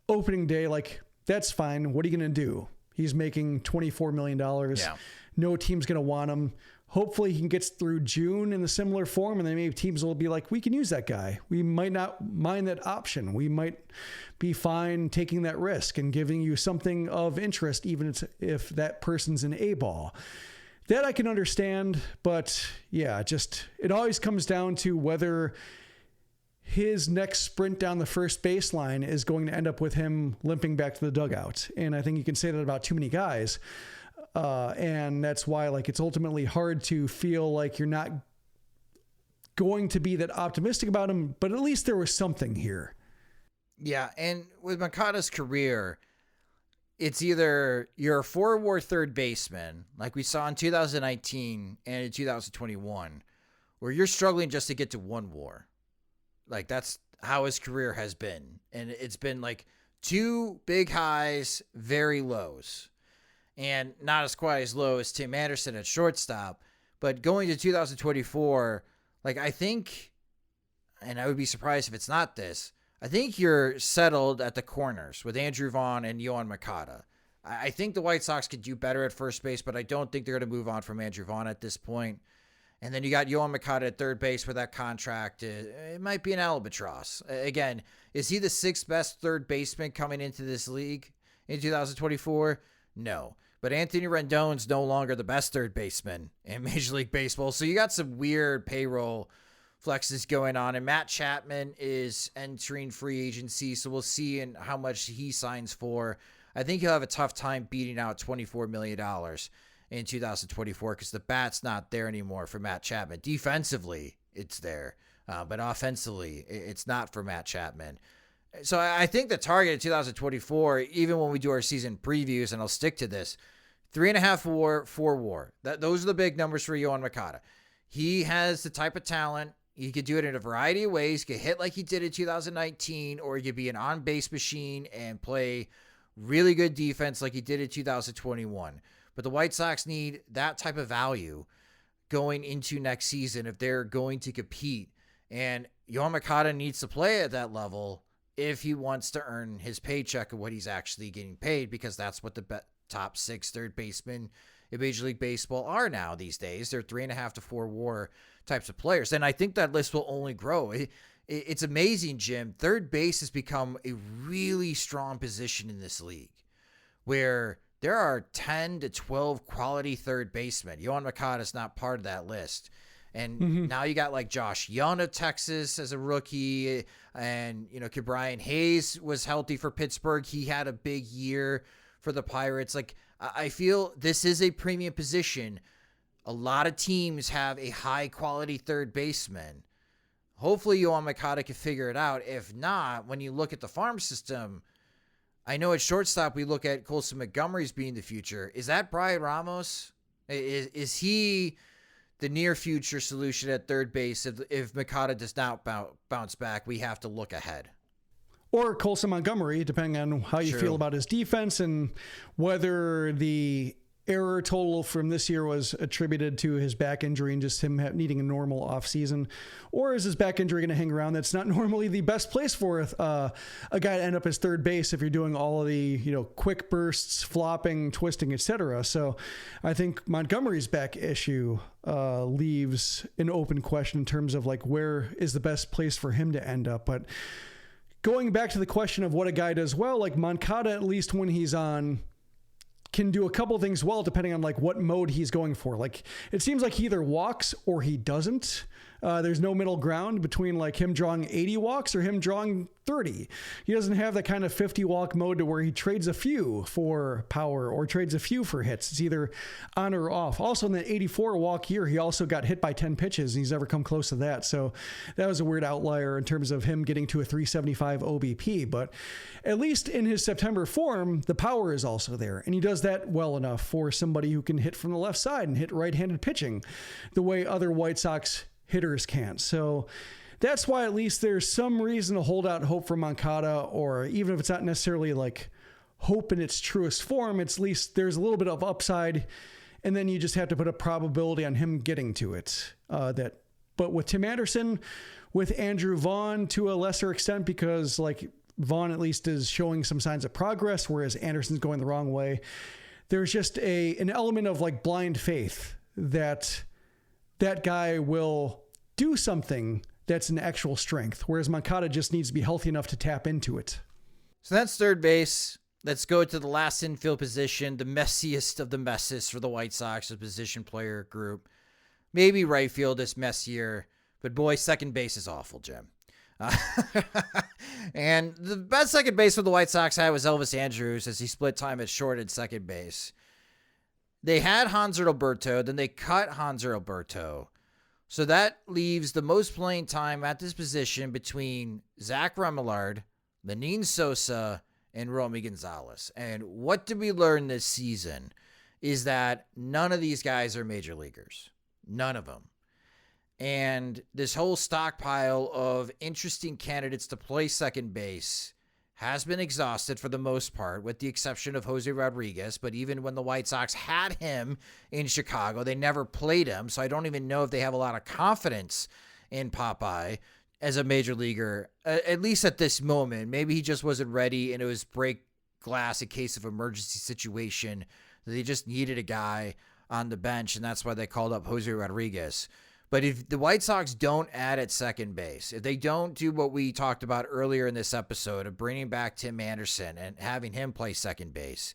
Speaker 3: opening day, like that's fine. What are you going to do? He's making $24 million. Yeah. No team's going to want him. hopefully he can get through June in a similar form, and then maybe teams will be like, we can use that guy. We might not mind that option. We might be fine taking that risk and giving you something of interest, even if that person's an A-ball. That I can understand, but yeah, just it always comes down to whether his next sprint down the first baseline is going to end up with him limping back to the dugout. And I think you can say that about too many guys. And that's why, like, it's ultimately hard to feel like you're not going to be that optimistic about him, but at least there was something here.
Speaker 2: Yeah, and with Moncada's career, it's either you're a 4-WAR third baseman, like we saw in 2019 and in 2021, or you're struggling just to get to 1 WAR. Like, that's how his career has been. And it's been like 2 big highs, very lows. And not as quite as low as Tim Anderson at shortstop. But going to 2024, like, I think, and I would be surprised if it's not this, I think you're settled at the corners with Andrew Vaughn and Yoan Moncada. I think the White Sox could do better at first base, but I don't think they're going to move on from Andrew Vaughn at this point. And then you got Yoan Moncada at third base with that contract. It might be an albatross. Again, is he the 6th best third baseman coming into this league in 2024? No. But Anthony Rendon's no longer the best third baseman in Major League Baseball. So you got some weird payroll flexes going on. And Matt Chapman is entering free agency, so we'll see how much he signs for. I think he'll have a tough time beating out $24 million in 2024 because the bat's not there anymore for Matt Chapman. Defensively, it's there, but offensively, it's not for Matt Chapman. So I think the target in 2024, even when we do our season previews, and I'll stick to this, 3.5 WAR, 4 WAR. Those are the big numbers for Yoan Moncada. He has the type of talent. He could do it in a variety of ways. He could hit like he did in 2019, or he could be an on-base machine and play really good defense like he did in 2021. But the White Sox need that type of value going into next season if they're going to compete. And Yoan Moncada needs to play at that level if he wants to earn his paycheck of what he's actually getting paid, because that's what the top 6 third basemen in Major League Baseball are now these days. They're 3.5 to 4 WAR types of players. And I think that list will only grow. It's amazing, Jim. Third base has become a really strong position in this league where there are 10 to 12 quality third basemen. Yoan Moncada is not part of that list. And now you got like Josh Young of Texas as a rookie. And, Brian Hayes was healthy for Pittsburgh. He had a big year for the Pirates. Like, I feel this is a premium position. A lot of teams have a high quality third baseman. Hopefully Yoan Moncada can figure it out. If not, when you look at the farm system, I know at shortstop we look at Colson Montgomery as being the future. Is that Brian Ramos? Is he the near future solution at third base? If Moncada does not bounce back, we have to look ahead.
Speaker 3: Or Colson Montgomery, depending on how you feel about his defense and whether the error total from this year was attributed to his back injury and just him needing a normal offseason. Or is his back injury going to hang around? That's not normally the best place for a guy to end up as third base if you're doing all of the quick bursts, flopping, twisting, etc. So I think Montgomery's back issue leaves an open question in terms of like where is the best place for him to end up. But going back to the question of what a guy does well, like Moncada, at least when he's on, can do a couple of things well, depending on like what mode he's going for. Like it seems like he either walks or he doesn't. There's no middle ground between like him drawing 80 walks or him drawing 30. He doesn't have that kind of 50 walk mode to where he trades a few for power or trades a few for hits. It's either on or off. Also in the 84 walk year, he also got hit by 10 pitches and he's never come close to that. So that was a weird outlier in terms of him getting to a 375 OBP, but at least in his September form, the power is also there. And he does that well enough for somebody who can hit from the left side and hit right-handed pitching the way other White Sox hitters can't. So that's why at least there's some reason to hold out hope for Moncada, or even if it's not necessarily like hope in its truest form, it's at least there's a little bit of upside, and then you just have to put a probability on him getting to it. But with Tim Anderson, with Andrew Vaughn to a lesser extent, because like Vaughn at least is showing some signs of progress, whereas Anderson's going the wrong way. There's just an element of like blind faith that that guy will do something that's an actual strength, whereas Moncada just needs to be healthy enough to tap into it.
Speaker 2: So that's third base. Let's go to the last infield position, the messiest of the messes for the White Sox, the position player group. Maybe right field is messier, but boy, second base is awful, Jim. And the best second base for the White Sox had was Elvis Andrews as he split time at short and second base. They had Hanser Alberto, then they cut Hanser Alberto. So that leaves the most playing time at this position between Zach Remillard, Lenin Sosa, and Romy Gonzalez. And what did we learn this season is that none of these guys are major leaguers. None of them. And this whole stockpile of interesting candidates to play second base has been exhausted for the most part, with the exception of Jose Rodriguez. But even when the White Sox had him in Chicago, they never played him. So I don't even know if they have a lot of confidence in Popeye as a major leaguer, at least at this moment. Maybe he just wasn't ready and it was break glass in case of emergency situation. They just needed a guy on the bench, and that's why they called up Jose Rodriguez. But if the White Sox don't add at second base, if they don't do what we talked about earlier in this episode of bringing back Tim Anderson and having him play second base,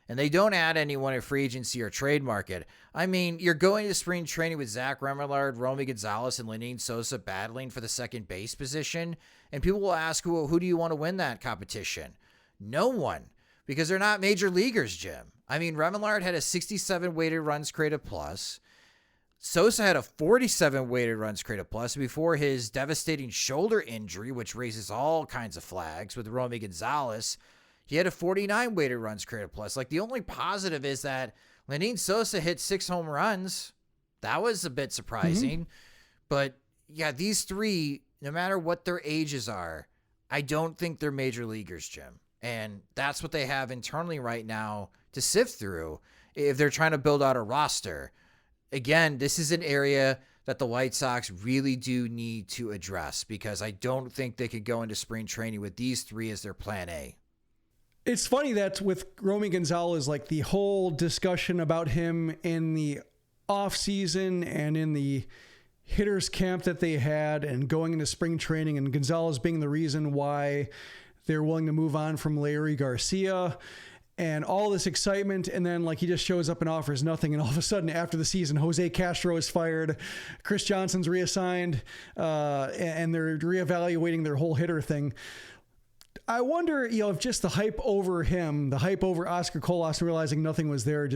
Speaker 2: and they don't add anyone at free agency or trade market, I mean, you're going to spring training with Zach Remillard, Romy Gonzalez, and Lenin Sosa battling for the second base position, and people will ask, who do you want to win that competition? No one, because they're not major leaguers, Jim. I mean, Remillard had a 67 weighted runs created plus. Sosa had a 47 weighted runs created plus before his devastating shoulder injury, which raises all kinds of flags. With Romy Gonzalez, he had a 49 weighted runs created plus. Like, the only positive is that Lenin Sosa hit 6 home runs. That was a bit surprising. Mm-hmm. But yeah, these three, no matter what their ages are, I don't think they're major leaguers, Jim. And that's what they have internally right now to sift through if they're trying to build out a roster. Again, this is an area that the White Sox really do need to address, because I don't think they could go into spring training with these three as their plan A.
Speaker 3: It's funny that with Romy Gonzalez, like the whole discussion about him in the offseason and in the hitters camp that they had and going into spring training, and Gonzalez being the reason why they're willing to move on from Larry Garcia and all this excitement. And then like he just shows up and offers nothing. And all of a sudden after the season, Jose Castro is fired, Chris Johnson's reassigned, and they're reevaluating their whole hitter thing. I wonder, if just the hype over him, the hype over Oscar Colas, realizing nothing was there,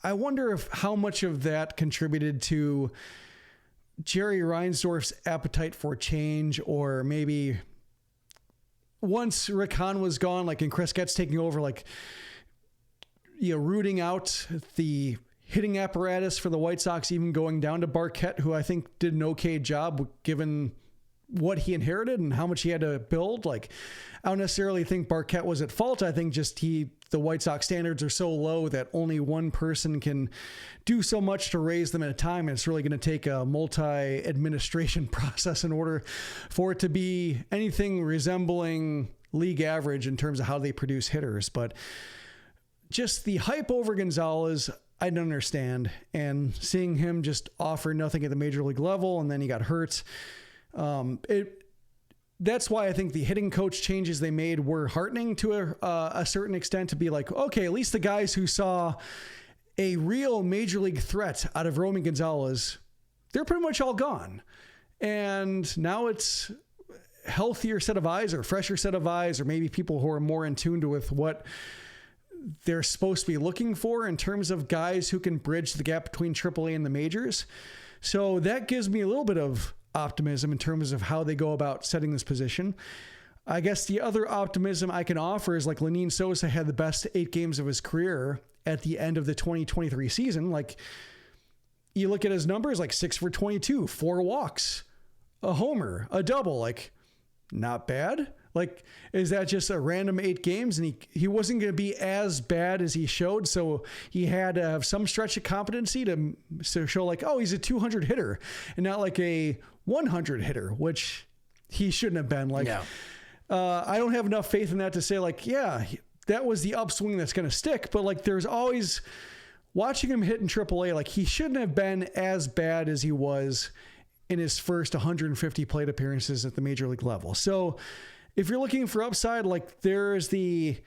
Speaker 3: I wonder if how much of that contributed to Jerry Reinsdorf's appetite for change, or maybe once Rick Hahn was gone, like, and Chris Getz taking over, like, rooting out the hitting apparatus for the White Sox, even going down to Barquette, who I think did an okay job given what he inherited and how much he had to build. Like, I don't necessarily think Barquette was at fault. I think just the White Sox standards are so low that only one person can do so much to raise them at a time. And it's really going to take a multi-administration process in order for it to be anything resembling league average in terms of how they produce hitters. But just the hype over Gonzalez, I don't understand. And seeing him just offer nothing at the major league level, and then he got hurt. That's why I think the hitting coach changes they made were heartening to a certain extent, to be like, okay, at least the guys who saw a real major league threat out of Romy Gonzalez, they're pretty much all gone. And now it's healthier set of eyes, or fresher set of eyes, or maybe people who are more in tune with what they're supposed to be looking for in terms of guys who can bridge the gap between AAA and the majors. So that gives me a little bit of optimism in terms of how they go about setting this position. I guess the other optimism I can offer is, like, Lenin Sosa had the best 8 games of his career at the end of the 2023 season. Like, you look at his numbers, like 6 for 22, 4 walks, a homer, a double, like, not bad. Like, is that just a random 8 games? And he wasn't going to be as bad as he showed. So he had to have some stretch of competency to show, like, oh, he's a 200 hitter and not like a 100 hitter, which he shouldn't have been. Like, yeah. I don't have enough faith in that to say, like, yeah, that was the upswing that's going to stick. But, like, there's always watching him hit in AAA, like he shouldn't have been as bad as he was in his first 150 plate appearances at the major league level. So if you're looking for upside, like there's the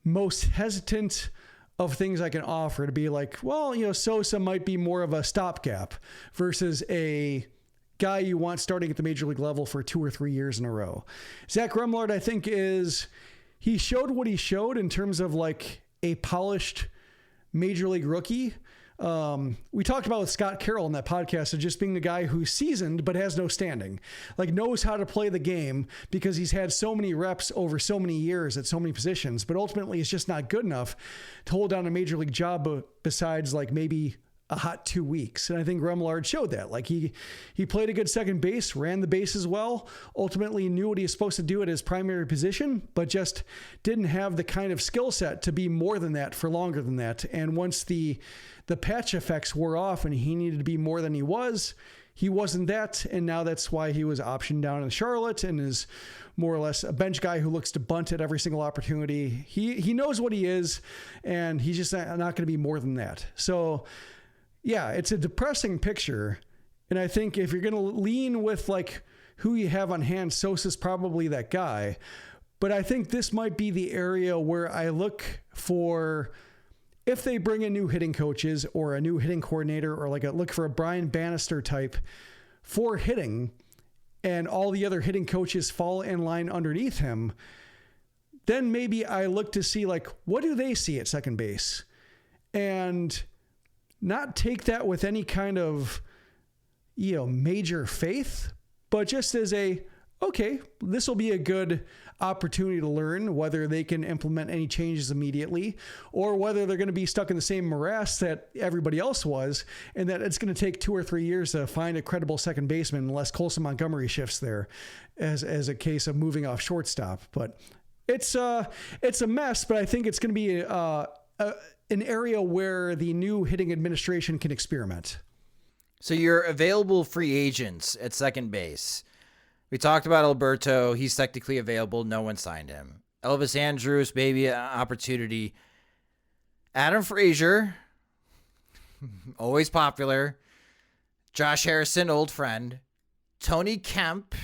Speaker 3: most hesitant of things I can offer to be like, well, Sosa might be more of a stopgap versus a guy you want starting at the major league level for 2 or 3 years in a row. Zach Gremlard, I think he showed what he showed in terms of like a polished major league rookie. We talked about with Scott Carroll in that podcast of just being the guy who's seasoned but has no standing, like knows how to play the game because he's had so many reps over so many years at so many positions, but ultimately it's just not good enough to hold down a major league job besides like maybe a hot 2 weeks. And I think Remillard showed that. Like he played a good second base, ran the bases well, ultimately knew what he was supposed to do at his primary position, but just didn't have the kind of skill set to be more than that for longer than that. And once the patch effects wore off and he needed to be more than he wasn't that. And now that's why he was optioned down in Charlotte and is more or less a bench guy who looks to bunt at every single opportunity. He knows what he is, and he's just not going to be more than that. So yeah, it's a depressing picture. And I think if you're going to lean with like who you have on hand, Sosa's probably that guy. But I think this might be the area where I look for, if they bring in new hitting coaches or a new hitting coordinator or like look for a Brian Bannister type for hitting, and all the other hitting coaches fall in line underneath him, then maybe I look to see like, what do they see at second base? And not take that with any kind of, major faith, but just as okay, this will be a good opportunity to learn whether they can implement any changes immediately or whether they're going to be stuck in the same morass that everybody else was, and that it's going to take 2 or 3 years to find a credible second baseman unless Colson Montgomery shifts there as a case of moving off shortstop. But it's a mess, but I think it's going to be an area where the new hitting administration can experiment.
Speaker 2: So your available free agents at second base. We talked about Alberto. He's technically available. No one signed him. Elvis Andrus, maybe an opportunity. Adam Frazier, always popular. Josh Harrison, old friend. Tony Kemp.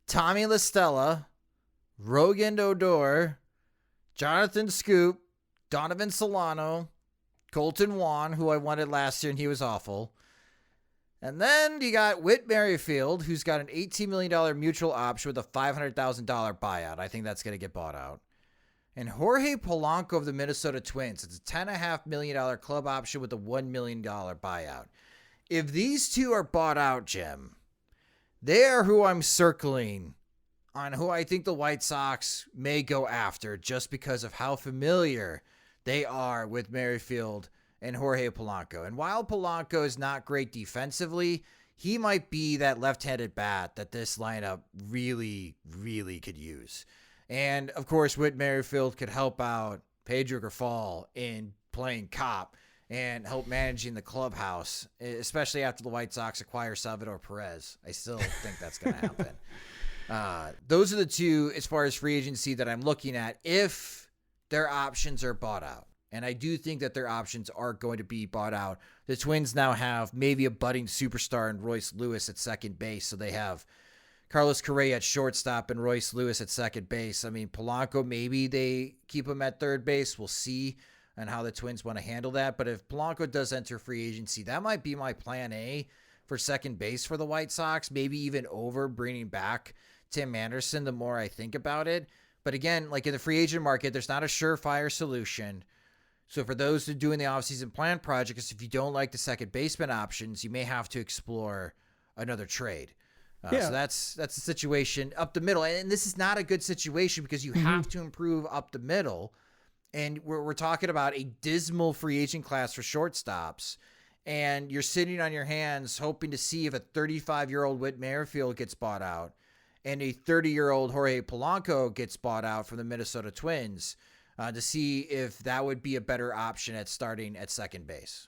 Speaker 2: Tommy La Stella. Rogan Odor. Jonathan Scoop. Donovan Solano. Colton Juan, who I wanted last year, and he was awful. And then you got Whit Merrifield, who's got an $18 million mutual option with a $500,000 buyout. I think that's going to get bought out. And Jorge Polanco of the Minnesota Twins. It's a $10.5 million club option with a $1 million buyout. If these two are bought out, Jim, they are who I'm circling on who I think the White Sox may go after just because of how familiar they are with Merrifield and Jorge Polanco. And while Polanco is not great defensively, he might be that left-handed bat that this lineup really, really could use. And, of course, Whit Merrifield could help out Pedro Grifol in playing cop and help managing the clubhouse, especially after the White Sox acquire Salvador Perez. I still think that's going to happen. Those are the two, as far as free agency, that I'm looking at if their options are bought out. And I do think that their options are going to be bought out. The Twins now have maybe a budding superstar in Royce Lewis at second base. So they have Carlos Correa at shortstop and Royce Lewis at second base. I mean, Polanco, maybe they keep him at third base. We'll see on how the Twins want to handle that. But if Polanco does enter free agency, that might be my plan A for second base for the White Sox. Maybe even over bringing back Tim Anderson the more I think about it. But again, like in the free agent market, there's not a surefire solution. So for those who are doing the offseason plan projects, if you don't like the second baseman options, you may have to explore another trade. So that's the situation up the middle. And this is not a good situation because you have to improve up the middle. And we're talking about a dismal free agent class for shortstops. And you're sitting on your hands hoping to see if a 35-year-old Whit Merrifield gets bought out and a 30-year-old Jorge Polanco gets bought out from the Minnesota Twins. To see if that would be a better option at starting at second base.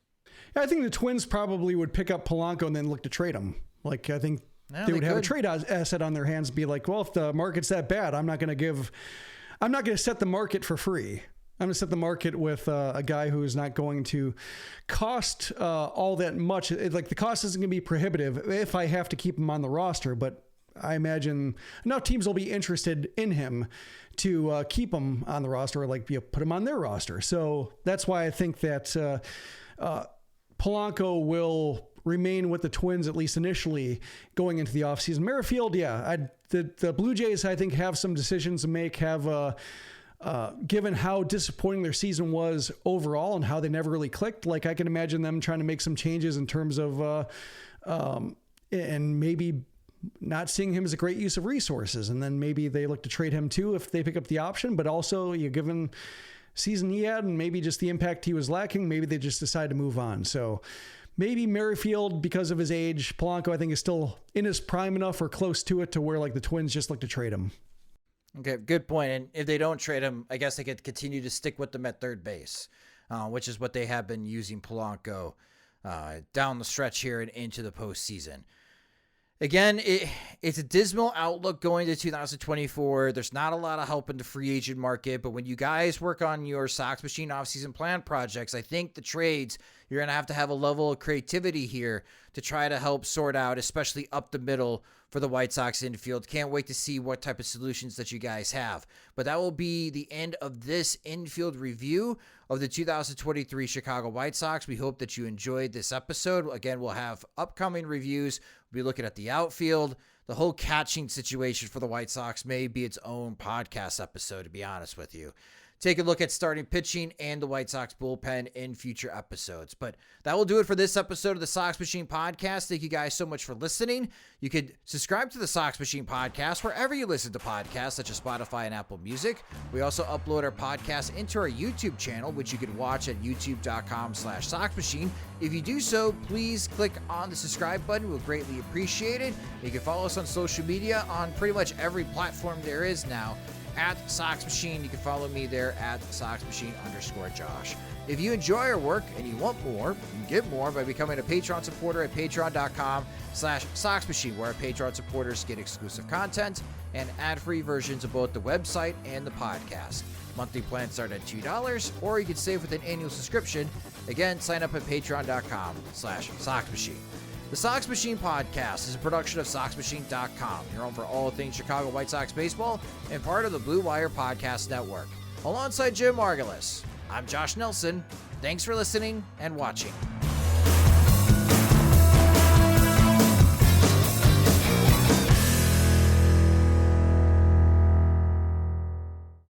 Speaker 3: I think the Twins probably would pick up Polanco and then look to trade him. Like, I think they would have a trade asset on their hands and be like, well, if the market's that bad, I'm not going to set the market for free. I'm going to set the market with a guy who is not going to cost all that much. Like the cost isn't going to be prohibitive if I have to keep him on the roster, but I imagine enough teams will be interested in him to keep him on the roster or put him on their roster. So that's why I think that Polanco will remain with the Twins, at least initially, going into the offseason. Merrifield, the Blue Jays, I think, have some decisions to make, given how disappointing their season was overall and how they never really clicked. I can imagine them trying to make some changes in terms of, and maybe not seeing him as a great use of resources. And then maybe they look to trade him too if they pick up the option, but also given season he had and maybe just the impact he was lacking, maybe they just decide to move on. So maybe Merrifield, because of his age. Polanco, I think, is still in his prime enough or close to it to where the Twins just look to trade him.
Speaker 2: Okay, good point. And if they don't trade him, I guess they could continue to stick with them at third base, which is what they have been using Polanco down the stretch here and into the postseason. Again, it's a dismal outlook going to 2024. There's not a lot of help in the free agent market, but when you guys work on your Sox Machine offseason plan projects, I think the trades, you're going to have a level of creativity here to try to help sort out, especially up the middle for the White Sox infield. Can't wait to see what type of solutions that you guys have. But that will be the end of this infield review of the 2023 Chicago White Sox. We hope that you enjoyed this episode. Again, we'll have upcoming reviews. We'll be looking at the outfield. The whole catching situation for the White Sox may be its own podcast episode, to be honest with you. Take a look at starting pitching and the White Sox bullpen in future episodes. But that will do it for this episode of the Sox Machine Podcast. Thank you guys so much for listening. You could subscribe to the Sox Machine Podcast wherever you listen to podcasts, such as Spotify and Apple Music. We also upload our podcast into our YouTube channel, which you can watch at youtube.com/Sox Machine. If you do so, please click on the subscribe button. We'll greatly appreciate it. You can follow us on social media on pretty much every platform there is now. At Sox Machine, you can follow me there at SoxMachine_Josh. If you enjoy our work and you want more, you can get more by becoming a Patreon supporter at patreon.com/Sox Machine, where our Patreon supporters get exclusive content and ad-free versions of both the website and the podcast. Monthly plans start at $2, or you can save with an annual subscription. Again, sign up at patreon.com/Sox Machine. The Sox Machine Podcast is a production of SoxMachine.com, your home for all things Chicago White Sox baseball and part of the Blue Wire Podcast Network. Alongside Jim Margulis, I'm Josh Nelson. Thanks for listening and watching.